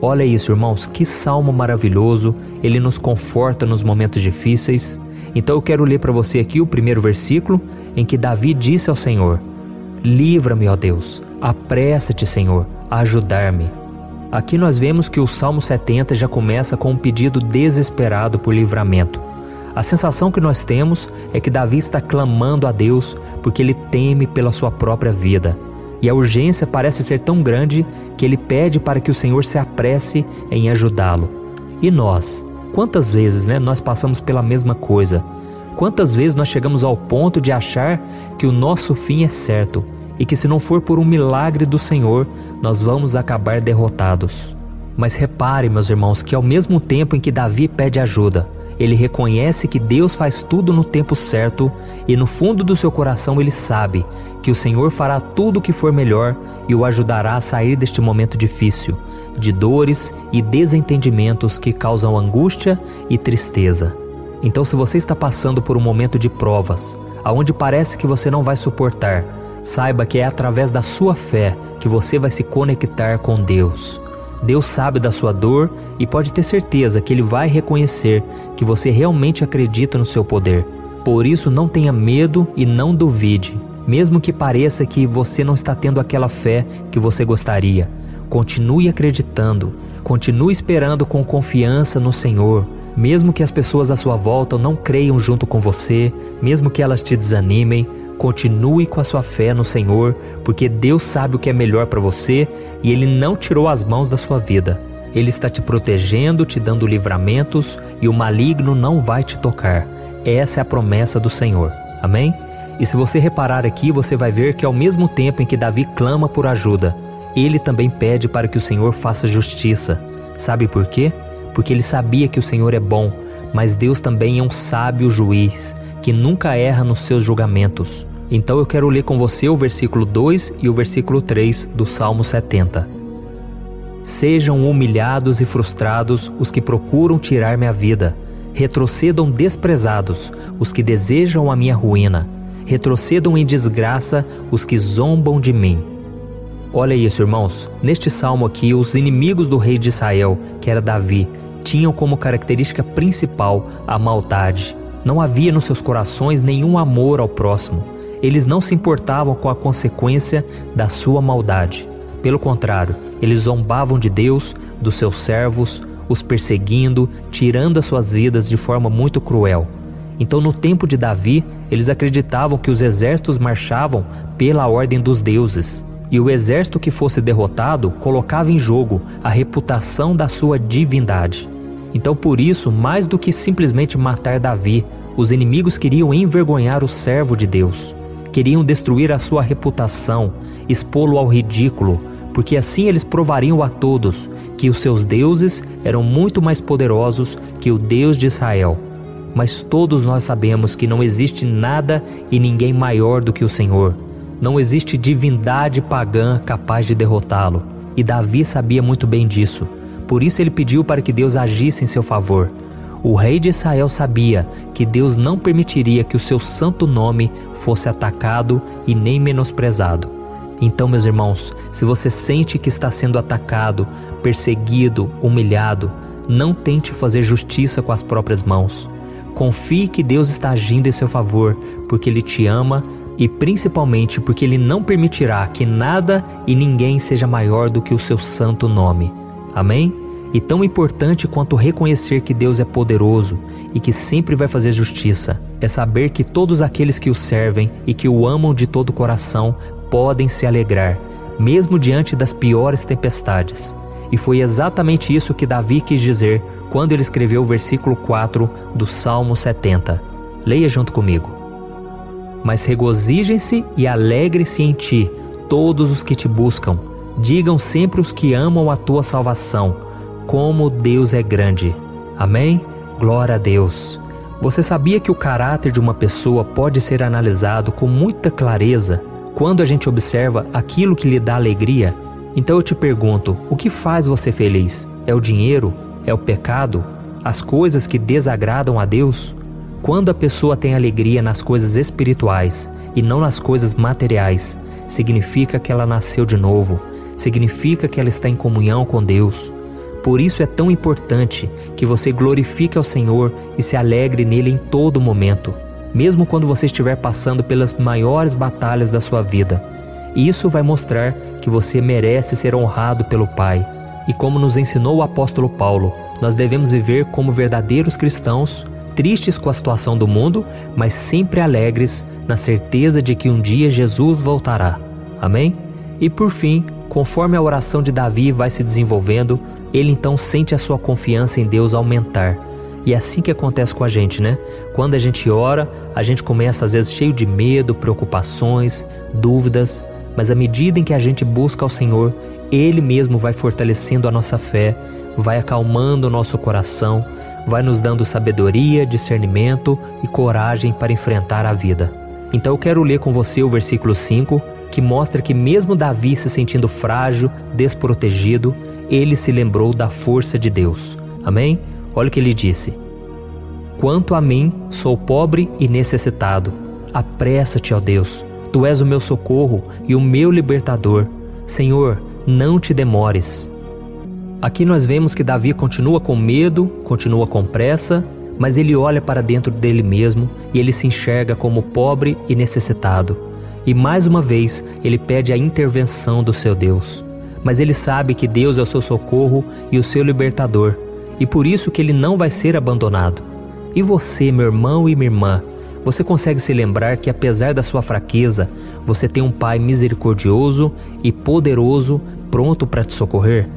Olha isso, irmãos, que salmo maravilhoso. Ele nos conforta nos momentos difíceis. Então eu quero ler para você aqui o primeiro versículo, em que Davi disse ao Senhor: livra-me, ó Deus. Apressa-te, Senhor, a ajudar-me. Aqui nós vemos que o Salmo 70 já começa com um pedido desesperado por livramento. A sensação que nós temos é que Davi está clamando a Deus porque ele teme pela sua própria vida. E a urgência parece ser tão grande que ele pede para que o Senhor se apresse em ajudá-lo. E nós? Quantas vezes nós passamos pela mesma coisa? Quantas vezes nós chegamos ao ponto de achar que o nosso fim é certo e que se não for por um milagre do Senhor, nós vamos acabar derrotados? Mas repare, meus irmãos, que ao mesmo tempo em que Davi pede ajuda, ele reconhece que Deus faz tudo no tempo certo e no fundo do seu coração ele sabe que o Senhor fará tudo o que for melhor e o ajudará a sair deste momento difícil, de dores e desentendimentos que causam angústia e tristeza. Então, se você está passando por um momento de provas, aonde parece que você não vai suportar, saiba que é através da sua fé que você vai se conectar com Deus. Deus sabe da sua dor e pode ter certeza que Ele vai reconhecer que você realmente acredita no seu poder. Por isso, não tenha medo e não duvide, mesmo que pareça que você não está tendo aquela fé que você gostaria. Continue acreditando, continue esperando com confiança no Senhor, mesmo que as pessoas à sua volta não creiam junto com você, mesmo que elas te desanimem. Continue com a sua fé no Senhor, porque Deus sabe o que é melhor para você e Ele não tirou as mãos da sua vida. Ele está te protegendo, te dando livramentos e o maligno não vai te tocar. Essa é a promessa do Senhor. Amém? E se você reparar aqui, você vai ver que ao mesmo tempo em que Davi clama por ajuda, ele também pede para que o Senhor faça justiça. Sabe por quê? Porque ele sabia que o Senhor é bom, mas Deus também é um sábio juiz, que nunca erra nos seus julgamentos. Então eu quero ler com você o versículo 2 e o versículo 3 do Salmo 70. Sejam humilhados e frustrados os que procuram tirar minha vida. Retrocedam desprezados os que desejam a minha ruína. Retrocedam em desgraça os que zombam de mim. Olha isso, irmãos. Neste salmo aqui, os inimigos do rei de Israel, que era Davi, tinham como característica principal a maldade. Não havia nos seus corações nenhum amor ao próximo. Eles não se importavam com a consequência da sua maldade. Pelo contrário, eles zombavam de Deus, dos seus servos, os perseguindo, tirando as suas vidas de forma muito cruel. Então, no tempo de Davi, eles acreditavam que os exércitos marchavam pela ordem dos deuses. E o exército que fosse derrotado colocava em jogo a reputação da sua divindade. Então, por isso, mais do que simplesmente matar Davi, os inimigos queriam envergonhar o servo de Deus. Queriam destruir a sua reputação, expô-lo ao ridículo, porque assim eles provariam a todos que os seus deuses eram muito mais poderosos que o Deus de Israel. Mas todos nós sabemos que não existe nada e ninguém maior do que o Senhor. Não existe divindade pagã capaz de derrotá-lo. E Davi sabia muito bem disso. Por isso ele pediu para que Deus agisse em seu favor. O rei de Israel sabia que Deus não permitiria que o seu santo nome fosse atacado e nem menosprezado. Então, meus irmãos, se você sente que está sendo atacado, perseguido, humilhado, não tente fazer justiça com as próprias mãos. Confie que Deus está agindo em seu favor, porque Ele te ama e principalmente porque Ele não permitirá que nada e ninguém seja maior do que o seu santo nome. Amém? E tão importante quanto reconhecer que Deus é poderoso e que sempre vai fazer justiça, é saber que todos aqueles que o servem e que o amam de todo o coração podem se alegrar, mesmo diante das piores tempestades. E foi exatamente isso que Davi quis dizer quando ele escreveu o versículo 4 do Salmo 70. Leia junto comigo. Mas regozijem-se e alegrem-se em ti, todos os que te buscam. Digam sempre os que amam a tua salvação, como Deus é grande. Amém? Glória a Deus. Você sabia que o caráter de uma pessoa pode ser analisado com muita clareza quando a gente observa aquilo que lhe dá alegria? Então eu te pergunto, o que faz você feliz? É o dinheiro? É o pecado? As coisas que desagradam a Deus? Quando a pessoa tem alegria nas coisas espirituais e não nas coisas materiais, significa que ela nasceu de novo, significa que ela está em comunhão com Deus. Por isso é tão importante que você glorifique ao Senhor e se alegre nele em todo momento, mesmo quando você estiver passando pelas maiores batalhas da sua vida. Isso vai mostrar que você merece ser honrado pelo Pai. E como nos ensinou o apóstolo Paulo, nós devemos viver como verdadeiros cristãos, tristes com a situação do mundo, mas sempre alegres na certeza de que um dia Jesus voltará. Amém? E por fim, conforme a oração de Davi vai se desenvolvendo, ele então sente a sua confiança em Deus aumentar. E é assim que acontece com a gente, né? Quando a gente ora, a gente começa às vezes cheio de medo, preocupações, dúvidas, mas à medida em que a gente busca ao Senhor, Ele mesmo vai fortalecendo a nossa fé, vai acalmando o nosso coração, vai nos dando sabedoria, discernimento e coragem para enfrentar a vida. Então eu quero ler com você o versículo 5, que mostra que mesmo Davi se sentindo frágil, desprotegido, ele se lembrou da força de Deus. Amém? Olha o que ele disse: Quanto a mim, sou pobre e necessitado. Apressa-te, ó Deus. Tu és o meu socorro e o meu libertador. Senhor, não te demores. Aqui nós vemos que Davi continua com medo, continua com pressa, mas ele olha para dentro dele mesmo e ele se enxerga como pobre e necessitado. E mais uma vez, ele pede a intervenção do seu Deus. Mas ele sabe que Deus é o seu socorro e o seu libertador, e por isso que ele não vai ser abandonado. E você, meu irmão e minha irmã, você consegue se lembrar que apesar da sua fraqueza, você tem um Pai misericordioso e poderoso, pronto para te socorrer?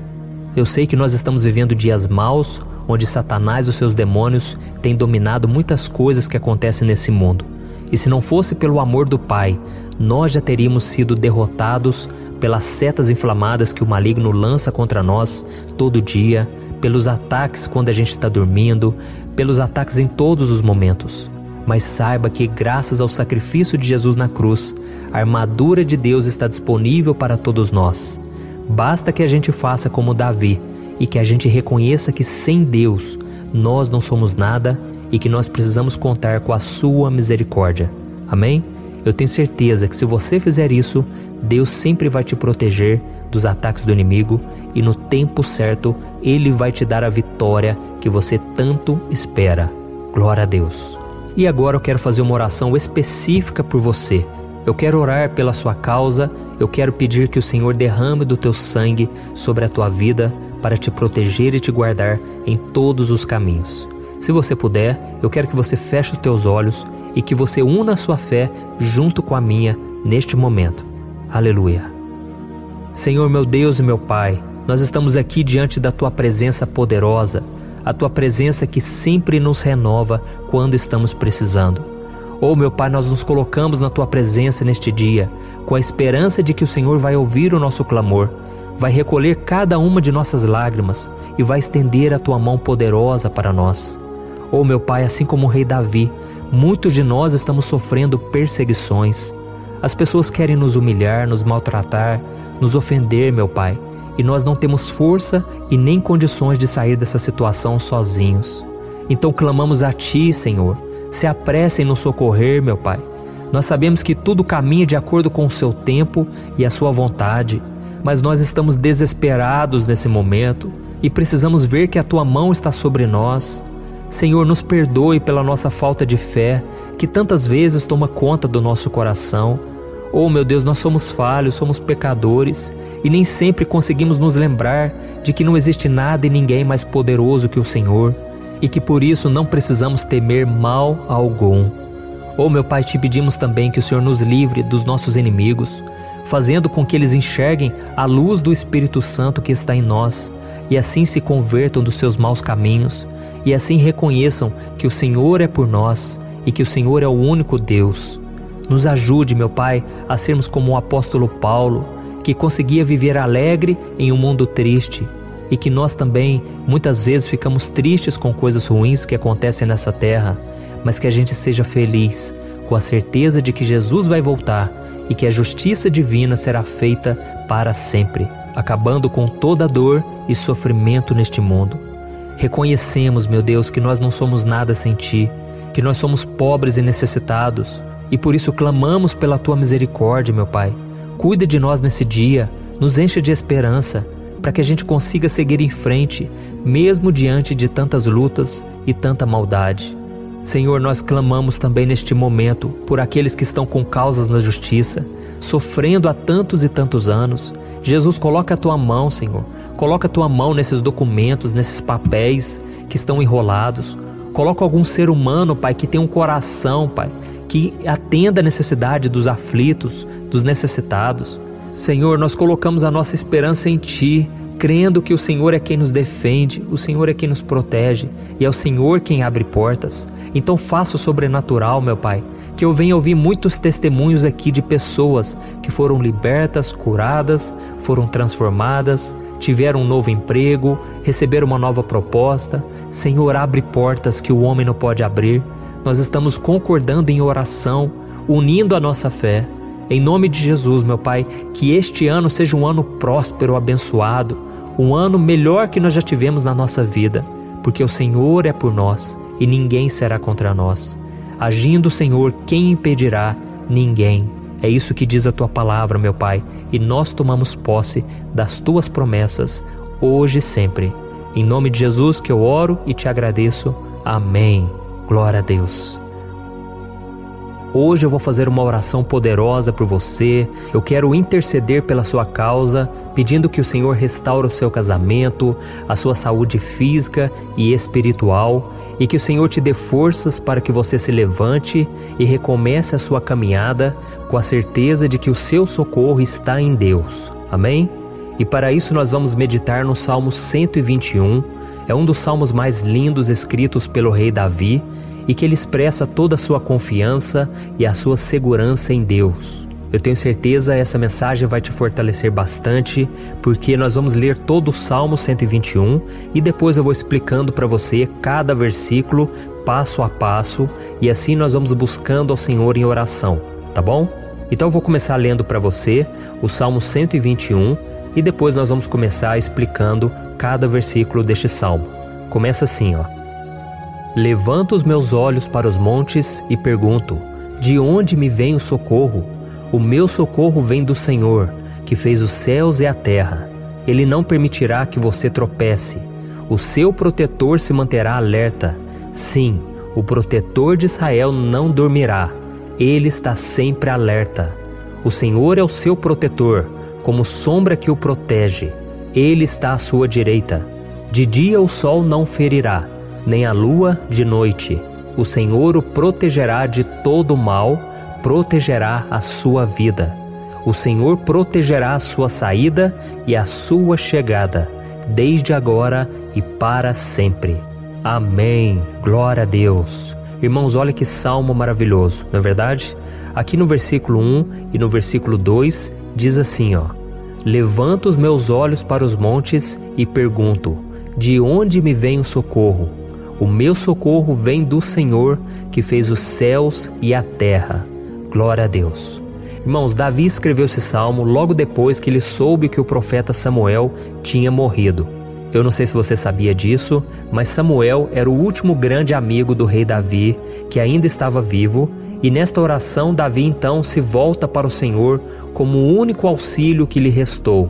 Eu sei que nós estamos vivendo dias maus, onde Satanás e os seus demônios têm dominado muitas coisas que acontecem nesse mundo. E se não fosse pelo amor do Pai, nós já teríamos sido derrotados pelas setas inflamadas que o maligno lança contra nós todo dia, pelos ataques quando a gente está dormindo, pelos ataques em todos os momentos. Mas saiba que graças ao sacrifício de Jesus na cruz, a armadura de Deus está disponível para todos nós. Basta que a gente faça como Davi e que a gente reconheça que sem Deus nós não somos nada e que nós precisamos contar com a sua misericórdia. Amém? Eu tenho certeza que se você fizer isso, Deus sempre vai te proteger dos ataques do inimigo e no tempo certo Ele vai te dar a vitória que você tanto espera. Glória a Deus. E agora eu quero fazer uma oração específica por você. Eu quero orar pela sua causa, eu quero pedir que o Senhor derrame do teu sangue sobre a tua vida para te proteger e te guardar em todos os caminhos. Se você puder, eu quero que você feche os teus olhos e que você una a sua fé junto com a minha neste momento. Aleluia. Senhor meu Deus e meu Pai, nós estamos aqui diante da Tua presença poderosa, a Tua presença que sempre nos renova quando estamos precisando. Oh meu Pai, nós nos colocamos na Tua presença neste dia, com a esperança de que o Senhor vai ouvir o nosso clamor, vai recolher cada uma de nossas lágrimas e vai estender a Tua mão poderosa para nós. Oh meu Pai, assim como o rei Davi, muitos de nós estamos sofrendo perseguições. As pessoas querem nos humilhar, nos maltratar, nos ofender, meu Pai, e nós não temos força e nem condições de sair dessa situação sozinhos. Então clamamos a Ti, Senhor, se apresse em nos socorrer, meu Pai. Nós sabemos que tudo caminha de acordo com o Seu tempo e a Sua vontade, mas nós estamos desesperados nesse momento e precisamos ver que a Tua mão está sobre nós. Senhor, nos perdoe pela nossa falta de fé, que tantas vezes toma conta do nosso coração. Oh meu Deus, nós somos falhos, somos pecadores e nem sempre conseguimos nos lembrar de que não existe nada e ninguém mais poderoso que o Senhor e que por isso não precisamos temer mal algum. Oh meu Pai, te pedimos também que o Senhor nos livre dos nossos inimigos, fazendo com que eles enxerguem a luz do Espírito Santo que está em nós e assim se convertam dos seus maus caminhos e assim reconheçam que o Senhor é por nós e que o Senhor é o único Deus. Nos ajude, meu Pai, a sermos como o apóstolo Paulo, que conseguia viver alegre em um mundo triste, e que nós também, muitas vezes, ficamos tristes com coisas ruins que acontecem nessa terra, mas que a gente seja feliz, com a certeza de que Jesus vai voltar e que a justiça divina será feita para sempre, acabando com toda dor e sofrimento neste mundo. Reconhecemos, meu Deus, que nós não somos nada sem Ti, que nós somos pobres e necessitados e por isso clamamos pela Tua misericórdia, meu Pai. Cuida de nós nesse dia, nos enche de esperança, para que a gente consiga seguir em frente, mesmo diante de tantas lutas e tanta maldade. Senhor, nós clamamos também neste momento por aqueles que estão com causas na justiça, sofrendo há tantos e tantos anos. Jesus, coloca a Tua mão, Senhor. Coloca a Tua mão nesses documentos, nesses papéis que estão enrolados. Coloca algum ser humano, Pai, que tem um coração, Pai, que atenda a necessidade dos aflitos, dos necessitados. Senhor, nós colocamos a nossa esperança em Ti, crendo que o Senhor é quem nos defende, o Senhor é quem nos protege e é o Senhor quem abre portas. Então faça o sobrenatural, meu Pai, que eu venha ouvir muitos testemunhos aqui de pessoas que foram libertas, curadas, foram transformadas, tiveram um novo emprego, receberam uma nova proposta. Senhor, abre portas que o homem não pode abrir. Nós estamos concordando em oração, unindo a nossa fé. Em nome de Jesus, meu Pai, que este ano seja um ano próspero, abençoado, um ano melhor que nós já tivemos na nossa vida, porque o Senhor é por nós e ninguém será contra nós. Agindo o Senhor, quem impedirá? Ninguém. É isso que diz a Tua palavra, meu Pai, e nós tomamos posse das Tuas promessas, hoje e sempre. Em nome de Jesus que eu oro e te agradeço. Amém. Glória a Deus. Hoje eu vou fazer uma oração poderosa por você. Eu quero interceder pela sua causa, pedindo que o Senhor restaure o seu casamento, a sua saúde física e espiritual, e que o Senhor te dê forças para que você se levante e recomece a sua caminhada com a certeza de que o seu socorro está em Deus. Amém? E para isso nós vamos meditar no Salmo 121. É um dos salmos mais lindos escritos pelo rei Davi, e que ele expressa toda a sua confiança e a sua segurança em Deus. Eu tenho certeza essa mensagem vai te fortalecer bastante, porque nós vamos ler todo o Salmo 121 e depois eu vou explicando para você cada versículo, passo a passo, e assim nós vamos buscando ao Senhor em oração, tá bom? Então eu vou começar lendo para você o Salmo 121 e depois nós vamos começar explicando cada versículo deste salmo. Começa assim, ó. Levanto os meus olhos para os montes e pergunto: de onde me vem o socorro? O meu socorro vem do Senhor, que fez os céus e a terra. Ele não permitirá que você tropece. O seu protetor se manterá alerta. Sim, o protetor de Israel não dormirá. Ele está sempre alerta. O Senhor é o seu protetor, como sombra que o protege. Ele está à sua direita. De dia o sol não ferirá, nem a lua de noite. O Senhor o protegerá de todo mal, protegerá a sua vida. O Senhor protegerá a sua saída e a sua chegada, desde agora e para sempre. Amém. Glória a Deus. Irmãos, olha que salmo maravilhoso, não é verdade? Aqui no versículo 1 e no versículo 2 diz assim, ó: Levanto os meus olhos para os montes e pergunto: de onde me vem o socorro? O meu socorro vem do Senhor, que fez os céus e a terra. Glória a Deus. Irmãos, Davi escreveu esse salmo logo depois que ele soube que o profeta Samuel tinha morrido. Eu não sei se você sabia disso, mas Samuel era o último grande amigo do rei Davi, que ainda estava vivo, e nesta oração Davi então se volta para o Senhor como o único auxílio que lhe restou.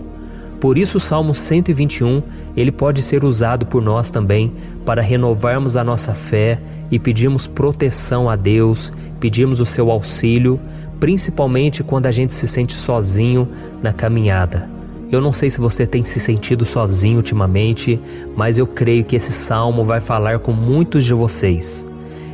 Por isso o Salmo 121, ele pode ser usado por nós também para renovarmos a nossa fé e pedirmos proteção a Deus, pedirmos o seu auxílio, principalmente quando a gente se sente sozinho na caminhada. Eu não sei se você tem se sentido sozinho ultimamente, mas eu creio que esse salmo vai falar com muitos de vocês.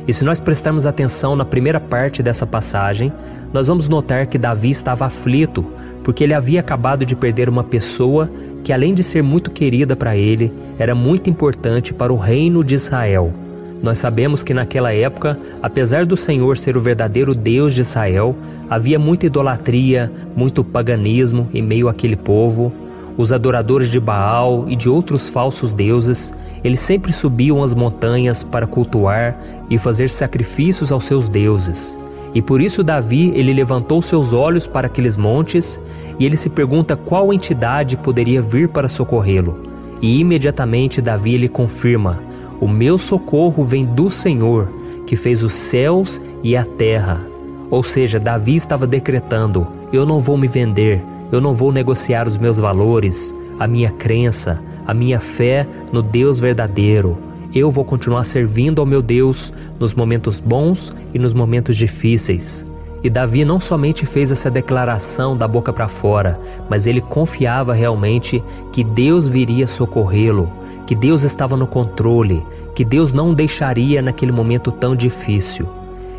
E se nós prestarmos atenção na primeira parte dessa passagem, nós vamos notar que Davi estava aflito, porque ele havia acabado de perder uma pessoa que, além de ser muito querida para ele, era muito importante para o reino de Israel. Nós sabemos que naquela época, apesar do Senhor ser o verdadeiro Deus de Israel, havia muita idolatria, muito paganismo em meio àquele povo. Os adoradores de Baal e de outros falsos deuses, eles sempre subiam as montanhas para cultuar e fazer sacrifícios aos seus deuses. E por isso Davi, ele levantou seus olhos para aqueles montes e ele se pergunta qual entidade poderia vir para socorrê-lo. E imediatamente Davi ele confirma: o meu socorro vem do Senhor, que fez os céus e a terra. Ou seja, Davi estava decretando: eu não vou me vender, eu não vou negociar os meus valores, a minha crença, a minha fé no Deus verdadeiro. Eu vou continuar servindo ao meu Deus nos momentos bons e nos momentos difíceis. E Davi não somente fez essa declaração da boca para fora, mas ele confiava realmente que Deus viria socorrê-lo, que Deus estava no controle, que Deus não o deixaria naquele momento tão difícil.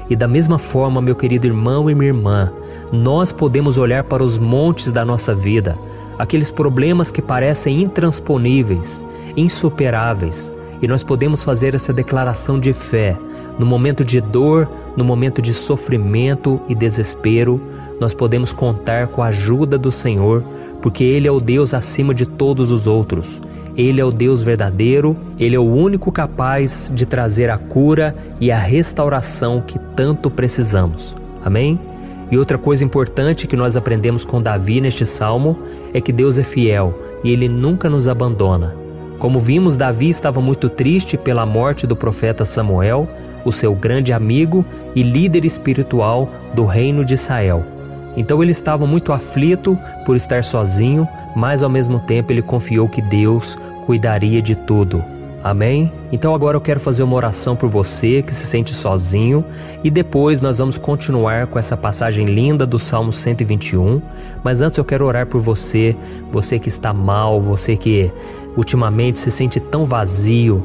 E da mesma forma, meu querido irmão e minha irmã, nós podemos olhar para os montes da nossa vida, aqueles problemas que parecem intransponíveis, insuperáveis, e nós podemos fazer essa declaração de fé. No momento de dor, no momento de sofrimento e desespero, nós podemos contar com a ajuda do Senhor, porque Ele é o Deus acima de todos os outros. Ele é o Deus verdadeiro, Ele é o único capaz de trazer a cura e a restauração que tanto precisamos. Amém? E outra coisa importante que nós aprendemos com Davi neste salmo é que Deus é fiel e Ele nunca nos abandona. Como vimos, Davi estava muito triste pela morte do profeta Samuel, o seu grande amigo e líder espiritual do reino de Israel. Então ele estava muito aflito por estar sozinho, mas ao mesmo tempo ele confiou que Deus cuidaria de tudo. Amém? Então agora eu quero fazer uma oração por você que se sente sozinho e depois nós vamos continuar com essa passagem linda do Salmo 121. Mas antes eu quero orar por você, você que está mal, você que ultimamente se sente tão vazio,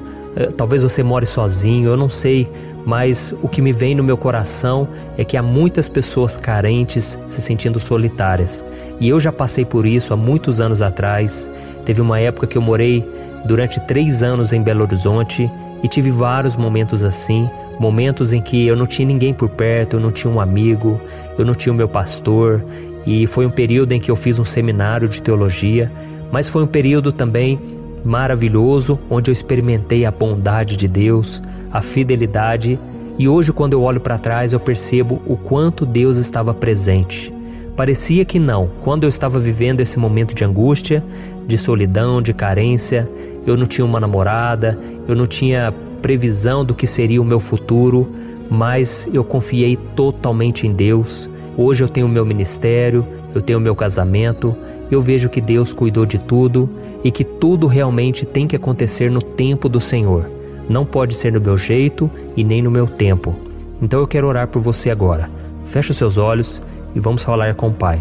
talvez você more sozinho, eu não sei, mas o que me vem no meu coração é que há muitas pessoas carentes se sentindo solitárias. E eu já passei por isso há muitos anos atrás. Teve uma época que eu morei durante 3 anos em Belo Horizonte e tive vários momentos assim, momentos em que eu não tinha ninguém por perto, eu não tinha um amigo, eu não tinha o meu pastor, e foi um período em que eu fiz um seminário de teologia, mas foi um período também maravilhoso, onde eu experimentei a bondade de Deus, a fidelidade, e hoje quando eu olho para trás eu percebo o quanto Deus estava presente. Parecia que não, quando eu estava vivendo esse momento de angústia, de solidão, de carência, eu não tinha uma namorada, eu não tinha previsão do que seria o meu futuro, mas eu confiei totalmente em Deus. Hoje eu tenho o meu ministério, eu tenho o meu casamento, eu vejo que Deus cuidou de tudo e que tudo realmente tem que acontecer no tempo do Senhor. Não pode ser no meu jeito e nem no meu tempo. Então eu quero orar por você agora. Feche os seus olhos e vamos falar com o Pai.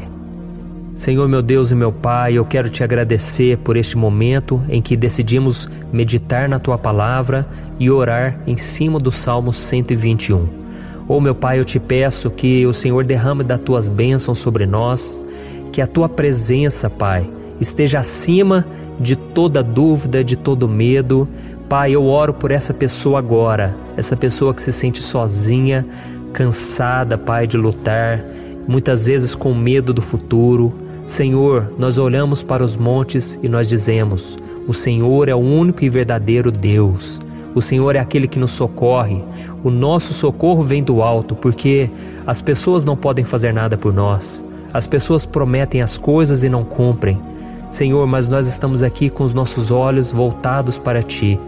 Senhor, meu Deus e meu Pai, eu quero te agradecer por este momento em que decidimos meditar na Tua Palavra e orar em cima do Salmo 121. Oh, meu Pai, eu te peço que o Senhor derrame das Tuas bênçãos sobre nós, que a Tua presença, Pai, esteja acima de toda dúvida, de todo medo. Pai, eu oro por essa pessoa agora, essa pessoa que se sente sozinha, cansada, Pai, de lutar, muitas vezes com medo do futuro. Senhor, nós olhamos para os montes e nós dizemos: o Senhor é o único e verdadeiro Deus. O Senhor é aquele que nos socorre. O nosso socorro vem do alto, porque as pessoas não podem fazer nada por nós. As pessoas prometem as coisas e não cumprem. Senhor, mas nós estamos aqui com os nossos olhos voltados para Ti.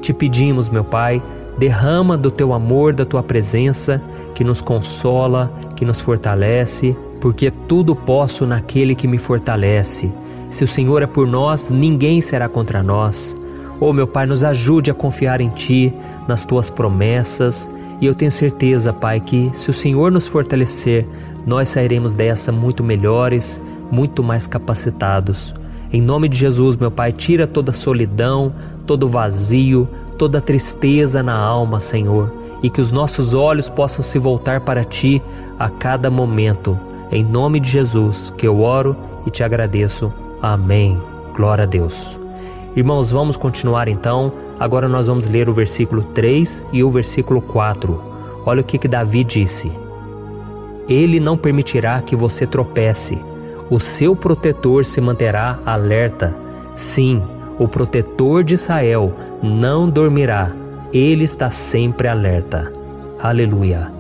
Te pedimos, meu Pai, derrama do Teu amor, da Tua presença, que nos consola, que nos fortalece, porque tudo posso naquele que me fortalece. Se o Senhor é por nós, ninguém será contra nós. Oh, meu Pai, nos ajude a confiar em Ti, nas Tuas promessas, e eu tenho certeza, Pai, que se o Senhor nos fortalecer, nós sairemos dessa muito melhores, muito mais capacitados. Em nome de Jesus, meu Pai, tira toda a solidão, todo o vazio, toda a tristeza na alma, Senhor, e que os nossos olhos possam se voltar para Ti a cada momento. Em nome de Jesus que eu oro e te agradeço. Amém. Glória a Deus. Irmãos, vamos continuar então. Agora nós vamos ler o versículo 3 e o versículo 4. Olha o que Davi disse: Ele não permitirá que você tropece. O seu protetor se manterá alerta. Sim, o protetor de Israel não dormirá. Ele está sempre alerta. Aleluia.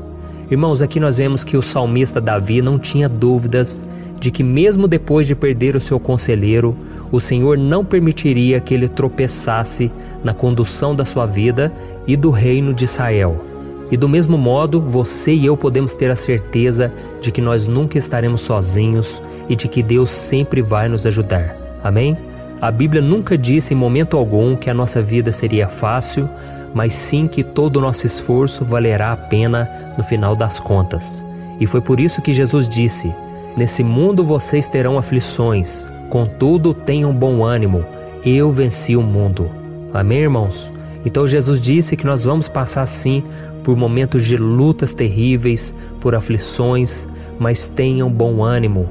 Irmãos, aqui nós vemos que o salmista Davi não tinha dúvidas de que mesmo depois de perder o seu conselheiro, o Senhor não permitiria que ele tropeçasse na condução da sua vida e do reino de Israel. E do mesmo modo, você e eu podemos ter a certeza de que nós nunca estaremos sozinhos e de que Deus sempre vai nos ajudar. Amém? A Bíblia nunca disse em momento algum que a nossa vida seria fácil, mas sim que todo o nosso esforço valerá a pena no final das contas. E foi por isso que Jesus disse: nesse mundo vocês terão aflições, contudo tenham bom ânimo, eu venci o mundo. Amém, irmãos? Então Jesus disse que nós vamos passar sim por momentos de lutas terríveis, por aflições, mas tenham bom ânimo.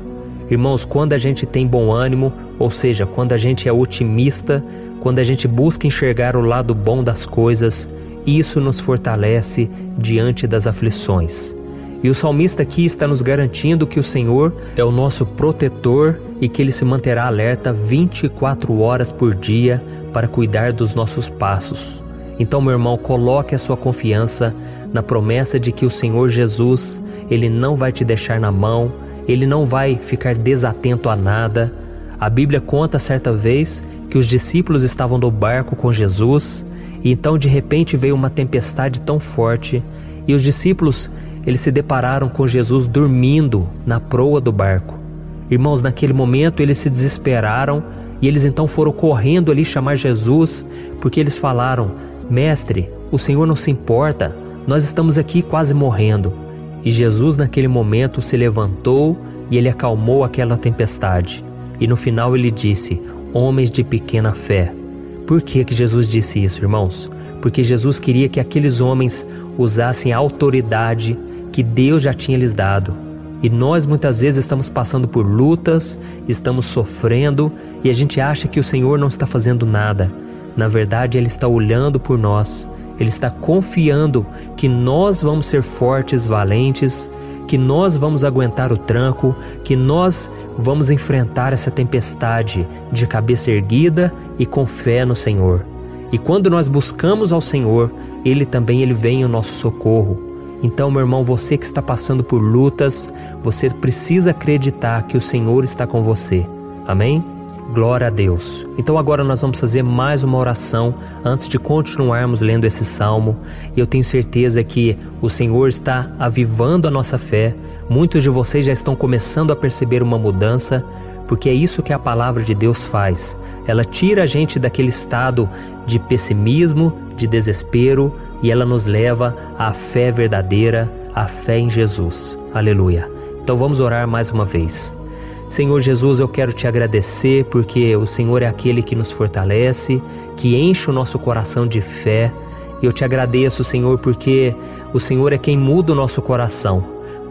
Irmãos, quando a gente tem bom ânimo, ou seja, quando a gente é otimista, quando a gente busca enxergar o lado bom das coisas, isso nos fortalece diante das aflições. E o salmista aqui está nos garantindo que o Senhor é o nosso protetor e que Ele se manterá alerta 24 horas por dia para cuidar dos nossos passos. Então, meu irmão, coloque a sua confiança na promessa de que o Senhor Jesus, Ele não vai te deixar na mão, Ele não vai ficar desatento a nada. A Bíblia conta certa vez que os discípulos estavam no barco com Jesus e então de repente veio uma tempestade tão forte e os discípulos eles se depararam com Jesus dormindo na proa do barco. Irmãos, naquele momento eles se desesperaram e eles então foram correndo ali chamar Jesus, porque eles falaram: Mestre, o Senhor não se importa, nós estamos aqui quase morrendo. E Jesus naquele momento se levantou e Ele acalmou aquela tempestade. E no final Ele disse: homens de pequena fé. Por que Jesus disse isso, irmãos? Porque Jesus queria que aqueles homens usassem a autoridade que Deus já tinha lhes dado. E nós muitas vezes estamos passando por lutas, estamos sofrendo e a gente acha que o Senhor não está fazendo nada. Na verdade, Ele está olhando por nós, Ele está confiando que nós vamos ser fortes, valentes, que nós vamos aguentar o tranco, que nós vamos enfrentar essa tempestade de cabeça erguida e com fé no Senhor. E quando nós buscamos ao Senhor, Ele vem ao nosso socorro. Então, meu irmão, você que está passando por lutas, você precisa acreditar que o Senhor está com você. Amém? Glória a Deus. Então agora nós vamos fazer mais uma oração antes de continuarmos lendo esse salmo. E eu tenho certeza que o Senhor está avivando a nossa fé. Muitos de vocês já estão começando a perceber uma mudança, porque é isso que a palavra de Deus faz. Ela tira a gente daquele estado de pessimismo, de desespero, e ela nos leva à fé verdadeira, à fé em Jesus. Aleluia. Então vamos orar mais uma vez. Senhor Jesus, eu quero te agradecer porque o Senhor é aquele que nos fortalece, que enche o nosso coração de fé. Eu te agradeço, Senhor, porque o Senhor é quem muda o nosso coração.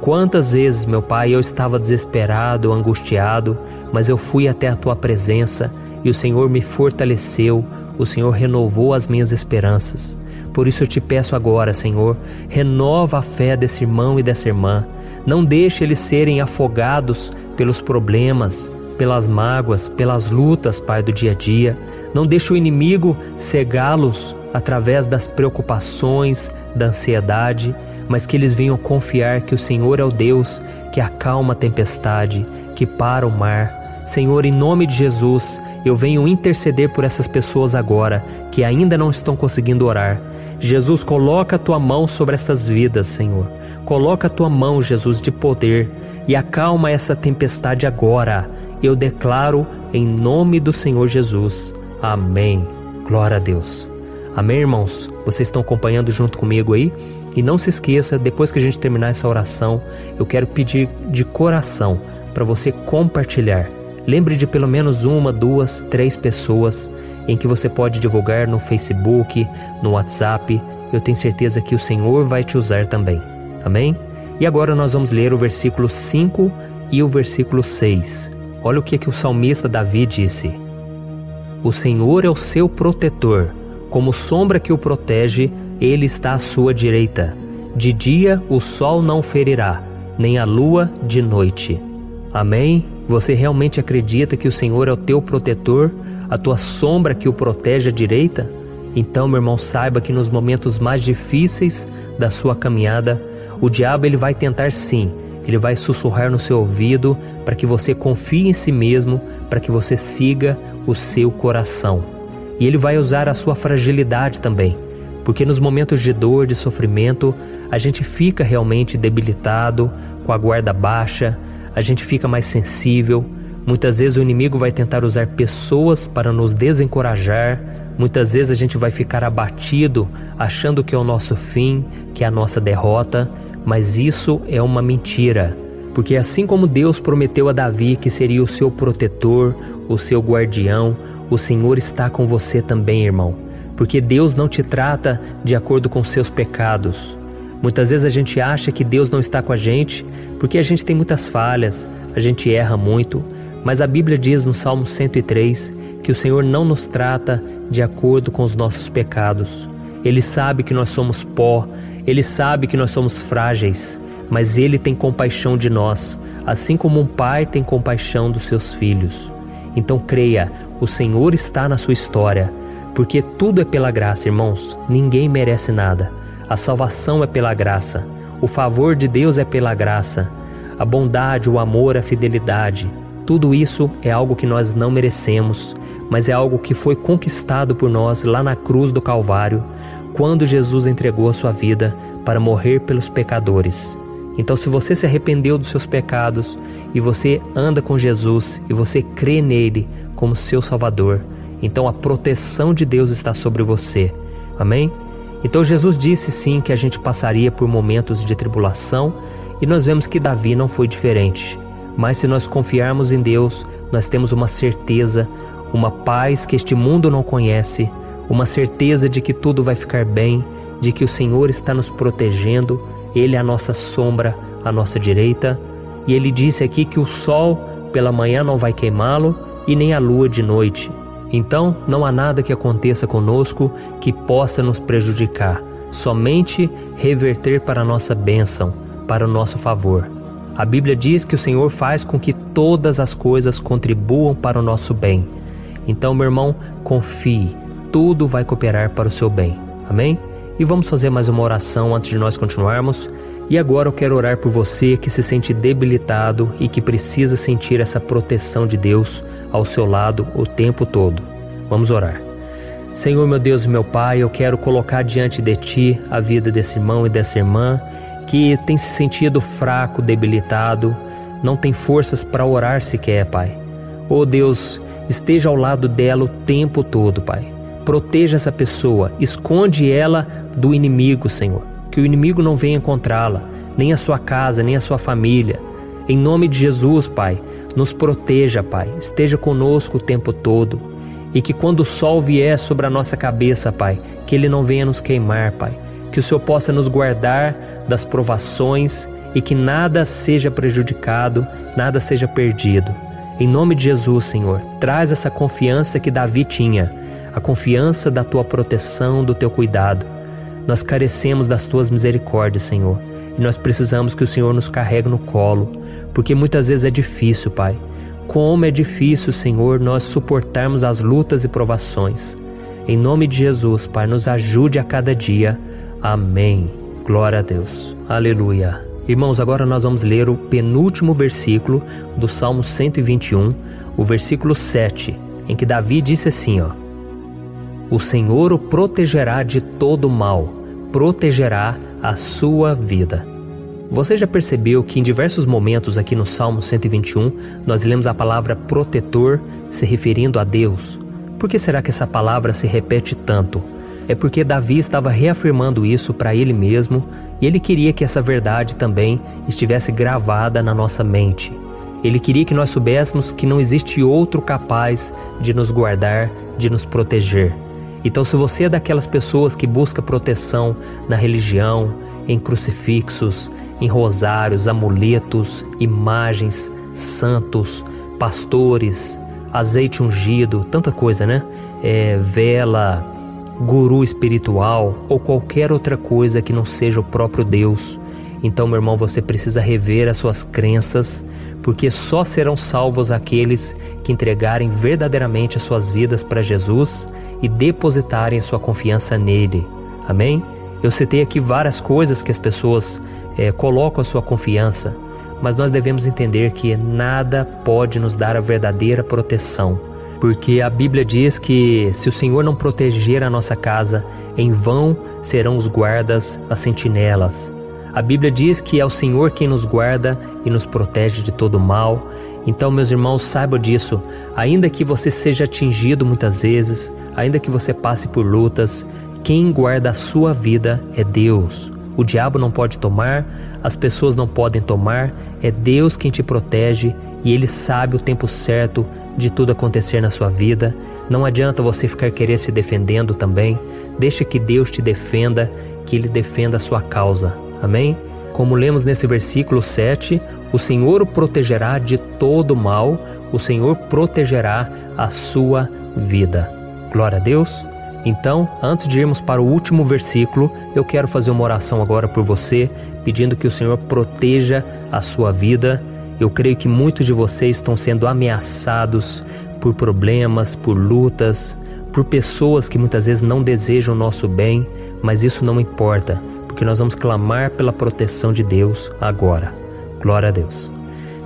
Quantas vezes, meu Pai, eu estava desesperado, angustiado, mas eu fui até a Tua presença e o Senhor me fortaleceu, o Senhor renovou as minhas esperanças. Por isso eu te peço agora, Senhor, renova a fé desse irmão e dessa irmã. Não deixe eles serem afogados pelos problemas, pelas mágoas, pelas lutas, Pai, do dia a dia. Não deixe o inimigo cegá-los através das preocupações, da ansiedade, mas que eles venham confiar que o Senhor é o Deus que acalma a tempestade, que para o mar. Senhor, em nome de Jesus, eu venho interceder por essas pessoas agora que ainda não estão conseguindo orar. Jesus, coloca a Tua mão sobre essas vidas, Senhor. Coloca a Tua mão, Jesus, de poder e acalma essa tempestade agora. Eu declaro em nome do Senhor Jesus. Amém. Glória a Deus. Amém, irmãos? Vocês estão acompanhando junto comigo aí? E não se esqueça, depois que a gente terminar essa oração, eu quero pedir de coração para você compartilhar. Lembre de pelo menos 1, 2, 3 pessoas em que você pode divulgar no Facebook, no WhatsApp. Eu tenho certeza que o Senhor vai te usar também. Amém? E agora nós vamos ler o versículo 5 e o versículo 6. Olha o que o salmista Davi disse. O Senhor é o seu protetor, como sombra que o protege, Ele está à sua direita. De dia o sol não ferirá, nem a lua de noite. Amém? Você realmente acredita que o Senhor é o teu protetor, a tua sombra que o protege à direita? Então, meu irmão, saiba que nos momentos mais difíceis da sua caminhada, o diabo ele vai tentar sim, ele vai sussurrar no seu ouvido para que você confie em si mesmo, para que você siga o seu coração. E ele vai usar a sua fragilidade também, Porque nos momentos de dor, de sofrimento, a gente fica realmente debilitado, com a guarda baixa, a gente fica mais sensível. Muitas vezes o inimigo vai tentar usar pessoas para nos desencorajar. Muitas vezes a gente vai ficar abatido, achando que é o nosso fim, que é a nossa derrota. Mas isso é uma mentira. Porque assim como Deus prometeu a Davi que seria o seu protetor, o seu guardião, o Senhor está com você também, irmão. Porque Deus não te trata de acordo com seus pecados. Muitas vezes a gente acha que Deus não está com a gente porque a gente tem muitas falhas, a gente erra muito. Mas a Bíblia diz no Salmo 103 que o Senhor não nos trata de acordo com os nossos pecados. Ele sabe que nós somos pó, Ele sabe que nós somos frágeis, mas Ele tem compaixão de nós, assim como um pai tem compaixão dos seus filhos. Então creia, o Senhor está na sua história, porque tudo é pela graça, irmãos. Ninguém merece nada. A salvação é pela graça, o favor de Deus é pela graça, a bondade, o amor, a fidelidade. Tudo isso é algo que nós não merecemos, mas é algo que foi conquistado por nós lá na cruz do Calvário, quando Jesus entregou a sua vida para morrer pelos pecadores. Então, se você se arrependeu dos seus pecados e você anda com Jesus e você crê nele como seu Salvador, então a proteção de Deus está sobre você. Amém? Então Jesus disse sim que a gente passaria por momentos de tribulação e nós vemos que Davi não foi diferente. Mas se nós confiarmos em Deus, nós temos uma certeza, uma paz que este mundo não conhece, uma certeza de que tudo vai ficar bem, de que o Senhor está nos protegendo, Ele é a nossa sombra, a nossa direita. E Ele disse aqui que o sol pela manhã não vai queimá-lo e nem a lua de noite. Então não há nada que aconteça conosco que possa nos prejudicar, somente reverter para a nossa bênção, para o nosso favor. A Bíblia diz que o Senhor faz com que todas as coisas contribuam para o nosso bem. Então, meu irmão, confie, tudo vai cooperar para o seu bem. Amém? E vamos fazer mais uma oração antes de nós continuarmos. E agora eu quero orar por você que se sente debilitado e que precisa sentir essa proteção de Deus ao seu lado o tempo todo. Vamos orar. Senhor, meu Deus e meu Pai, eu quero colocar diante de Ti a vida desse irmão e dessa irmã que tem se sentido fraco, debilitado, não tem forças para orar sequer, Pai. Oh Deus, esteja ao lado dela o tempo todo, Pai. Proteja essa pessoa, esconde ela do inimigo, Senhor. Que o inimigo não venha encontrá-la, nem a sua casa, nem a sua família. Em nome de Jesus, Pai, nos proteja, Pai. Esteja conosco o tempo todo. E que quando o sol vier sobre a nossa cabeça, Pai, que ele não venha nos queimar, Pai. Que o Senhor possa nos guardar das provações e que nada seja prejudicado, nada seja perdido. Em nome de Jesus, Senhor, traz essa confiança que Davi tinha, a confiança da Tua proteção, do Teu cuidado. Nós carecemos das Tuas misericórdias, Senhor, e nós precisamos que o Senhor nos carregue no colo, porque muitas vezes é difícil, Pai. Como é difícil, Senhor, nós suportarmos as lutas e provações. Em nome de Jesus, Pai, nos ajude a cada dia. Amém. Glória a Deus. Aleluia. Irmãos, agora nós vamos ler o penúltimo versículo do Salmo 121, o versículo 7, em que Davi disse assim, O Senhor o protegerá de todo mal, protegerá a sua vida. Você já percebeu que em diversos momentos aqui no Salmo 121, nós lemos a palavra protetor se referindo a Deus? Por que será que essa palavra se repete tanto? É porque Davi estava reafirmando isso para ele mesmo e ele queria que essa verdade também estivesse gravada na nossa mente. Ele queria que nós soubéssemos que não existe outro capaz de nos guardar, de nos proteger. Então, se você é daquelas pessoas que busca proteção na religião, em crucifixos, em rosários, amuletos, imagens, santos, pastores, azeite ungido, tanta coisa, né? Vela, guru espiritual ou qualquer outra coisa que não seja o próprio Deus. Então, meu irmão, você precisa rever as suas crenças, porque só serão salvos aqueles que entregarem verdadeiramente as suas vidas para Jesus e depositarem a sua confiança nele. Amém? Eu citei aqui várias coisas que as pessoas colocam a sua confiança, mas nós devemos entender que nada pode nos dar a verdadeira proteção, porque a Bíblia diz que se o Senhor não proteger a nossa casa, em vão serão os guardas, as sentinelas. A Bíblia diz que é o Senhor quem nos guarda e nos protege de todo mal. Então, meus irmãos, saibam disso. Ainda que você seja atingido muitas vezes, ainda que você passe por lutas, quem guarda a sua vida é Deus. O diabo não pode tomar, as pessoas não podem tomar, é Deus quem te protege e Ele sabe o tempo certo de tudo acontecer na sua vida. Não adianta você ficar querendo se defendendo também. Deixa que Deus te defenda, que Ele defenda a sua causa. Amém? Como lemos nesse versículo 7, o Senhor o protegerá de todo mal, o Senhor protegerá a sua vida. Glória a Deus. Então, antes de irmos para o último versículo, eu quero fazer uma oração agora por você, pedindo que o Senhor proteja a sua vida. Eu creio que muitos de vocês estão sendo ameaçados por problemas, por lutas, por pessoas que muitas vezes não desejam o nosso bem, mas isso não importa, porque nós vamos clamar pela proteção de Deus agora. Glória a Deus.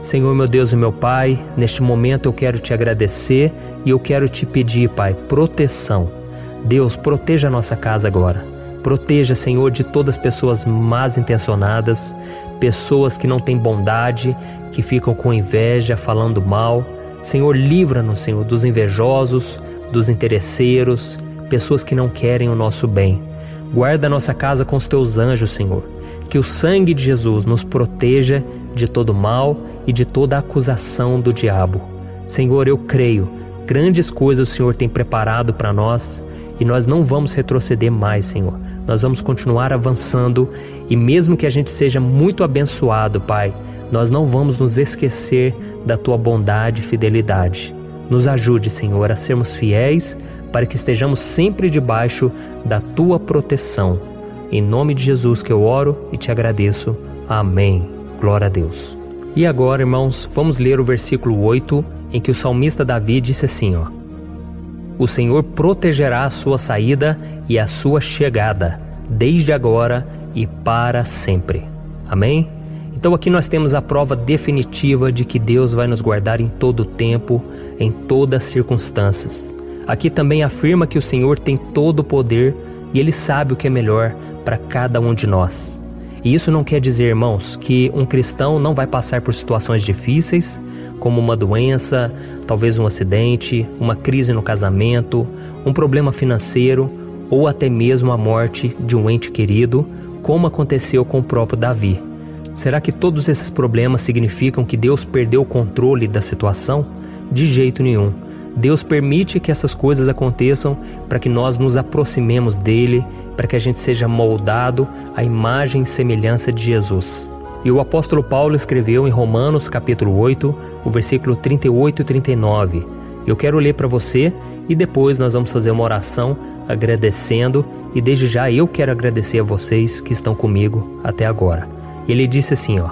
Senhor, meu Deus e meu Pai, neste momento eu quero te agradecer e eu quero te pedir, Pai, proteção. Deus, proteja a nossa casa agora. Proteja, Senhor, de todas as pessoas más intencionadas, pessoas que não têm bondade, que ficam com inveja, falando mal. Senhor, livra-nos, Senhor, dos invejosos, dos interesseiros, pessoas que não querem o nosso bem. Guarda a nossa casa com os teus anjos, Senhor. Que o sangue de Jesus nos proteja de todo mal e de toda acusação do diabo. Senhor, eu creio, grandes coisas o Senhor tem preparado para nós e nós não vamos retroceder mais, Senhor. Nós vamos continuar avançando e mesmo que a gente seja muito abençoado, Pai, nós não vamos nos esquecer da Tua bondade e fidelidade. Nos ajude, Senhor, a sermos fiéis para que estejamos sempre debaixo da Tua proteção. Em nome de Jesus que eu oro e te agradeço. Amém. Glória a Deus. E agora, irmãos, vamos ler o versículo 8, em que o salmista Davi disse assim, ó: O Senhor protegerá a sua saída e a sua chegada, desde agora e para sempre. Amém? Então aqui nós temos a prova definitiva de que Deus vai nos guardar em todo o tempo, em todas as circunstâncias. Aqui também afirma que o Senhor tem todo o poder e Ele sabe o que é melhor para cada um de nós. E isso não quer dizer, irmãos, que um cristão não vai passar por situações difíceis, como uma doença, talvez um acidente, uma crise no casamento, um problema financeiro ou até mesmo a morte de um ente querido, como aconteceu com o próprio Davi. Será que todos esses problemas significam que Deus perdeu o controle da situação? De jeito nenhum. Deus permite que essas coisas aconteçam para que nós nos aproximemos dele, para que a gente seja moldado à imagem e semelhança de Jesus. E o apóstolo Paulo escreveu em Romanos capítulo 8, o versículo 38 e 39. Eu quero ler para você e depois nós vamos fazer uma oração agradecendo, e desde já eu quero agradecer a vocês que estão comigo até agora. Ele disse assim, ó: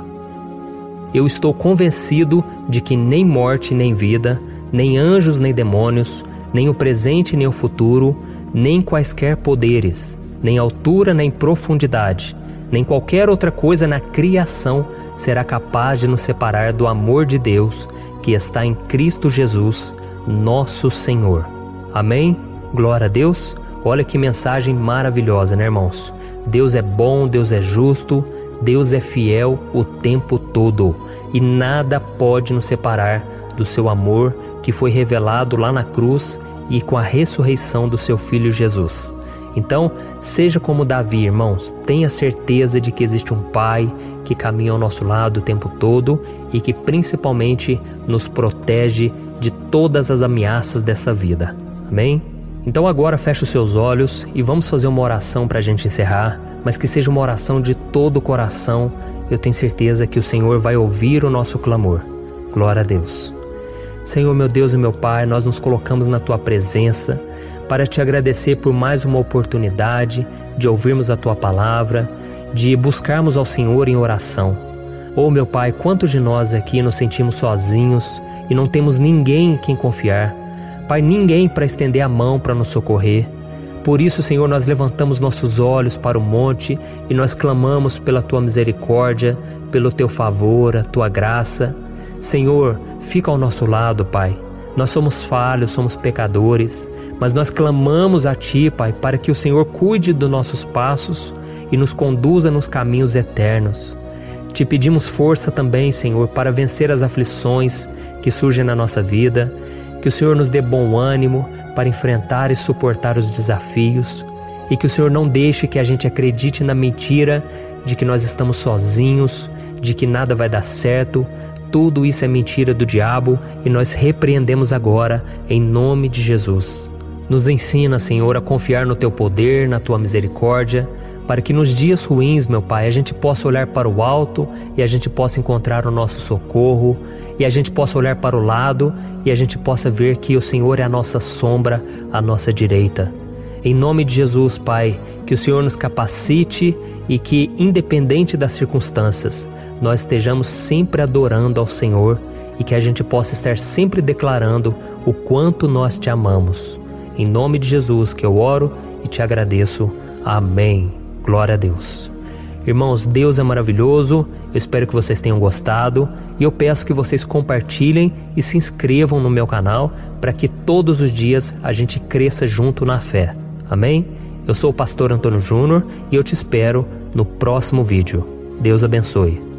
Eu estou convencido de que nem morte nem vida, nem anjos nem demônios, nem o presente nem o futuro, nem quaisquer poderes, nem altura nem profundidade, nem qualquer outra coisa na criação será capaz de nos separar do amor de Deus que está em Cristo Jesus, nosso Senhor. Amém? Glória a Deus. Olha que mensagem maravilhosa, né, irmãos? Deus é bom, Deus é justo, Deus é fiel o tempo todo e nada pode nos separar do seu amor que foi revelado lá na cruz e com a ressurreição do seu Filho Jesus. Então, seja como Davi, irmãos, tenha certeza de que existe um Pai que caminha ao nosso lado o tempo todo e que principalmente nos protege de todas as ameaças dessa vida. Amém? Então agora feche os seus olhos e vamos fazer uma oração para a gente encerrar, mas que seja uma oração de todo o coração. Eu tenho certeza que o Senhor vai ouvir o nosso clamor. Glória a Deus. Senhor, meu Deus e meu Pai, nós nos colocamos na Tua presença para Te agradecer por mais uma oportunidade de ouvirmos a Tua palavra, de buscarmos ao Senhor em oração. Oh, meu Pai, quantos de nós aqui nos sentimos sozinhos e não temos ninguém em quem confiar. Pai, ninguém para estender a mão para nos socorrer. Por isso, Senhor, nós levantamos nossos olhos para o monte e nós clamamos pela Tua misericórdia, pelo Teu favor, a Tua graça. Senhor, fica ao nosso lado, Pai. Nós somos falhos, somos pecadores, mas nós clamamos a Ti, Pai, para que o Senhor cuide dos nossos passos e nos conduza nos caminhos eternos. Te pedimos força também, Senhor, para vencer as aflições que surgem na nossa vida, que o Senhor nos dê bom ânimo para enfrentar e suportar os desafios e que o Senhor não deixe que a gente acredite na mentira de que nós estamos sozinhos, de que nada vai dar certo. Tudo isso é mentira do diabo e nós repreendemos agora em nome de Jesus. Nos ensina, Senhor, a confiar no Teu poder, na Tua misericórdia, para que nos dias ruins, meu Pai, a gente possa olhar para o alto e a gente possa encontrar o nosso socorro, e a gente possa olhar para o lado e a gente possa ver que o Senhor é a nossa sombra, a nossa direita. Em nome de Jesus, Pai, que o Senhor nos capacite e que, independente das circunstâncias, nós estejamos sempre adorando ao Senhor e que a gente possa estar sempre declarando o quanto nós Te amamos. Em nome de Jesus que eu oro e Te agradeço. Amém. Glória a Deus. Irmãos, Deus é maravilhoso, eu espero que vocês tenham gostado e eu peço que vocês compartilhem e se inscrevam no meu canal para que todos os dias a gente cresça junto na fé. Amém? Eu sou o pastor Antônio Júnior e eu te espero no próximo vídeo. Deus abençoe.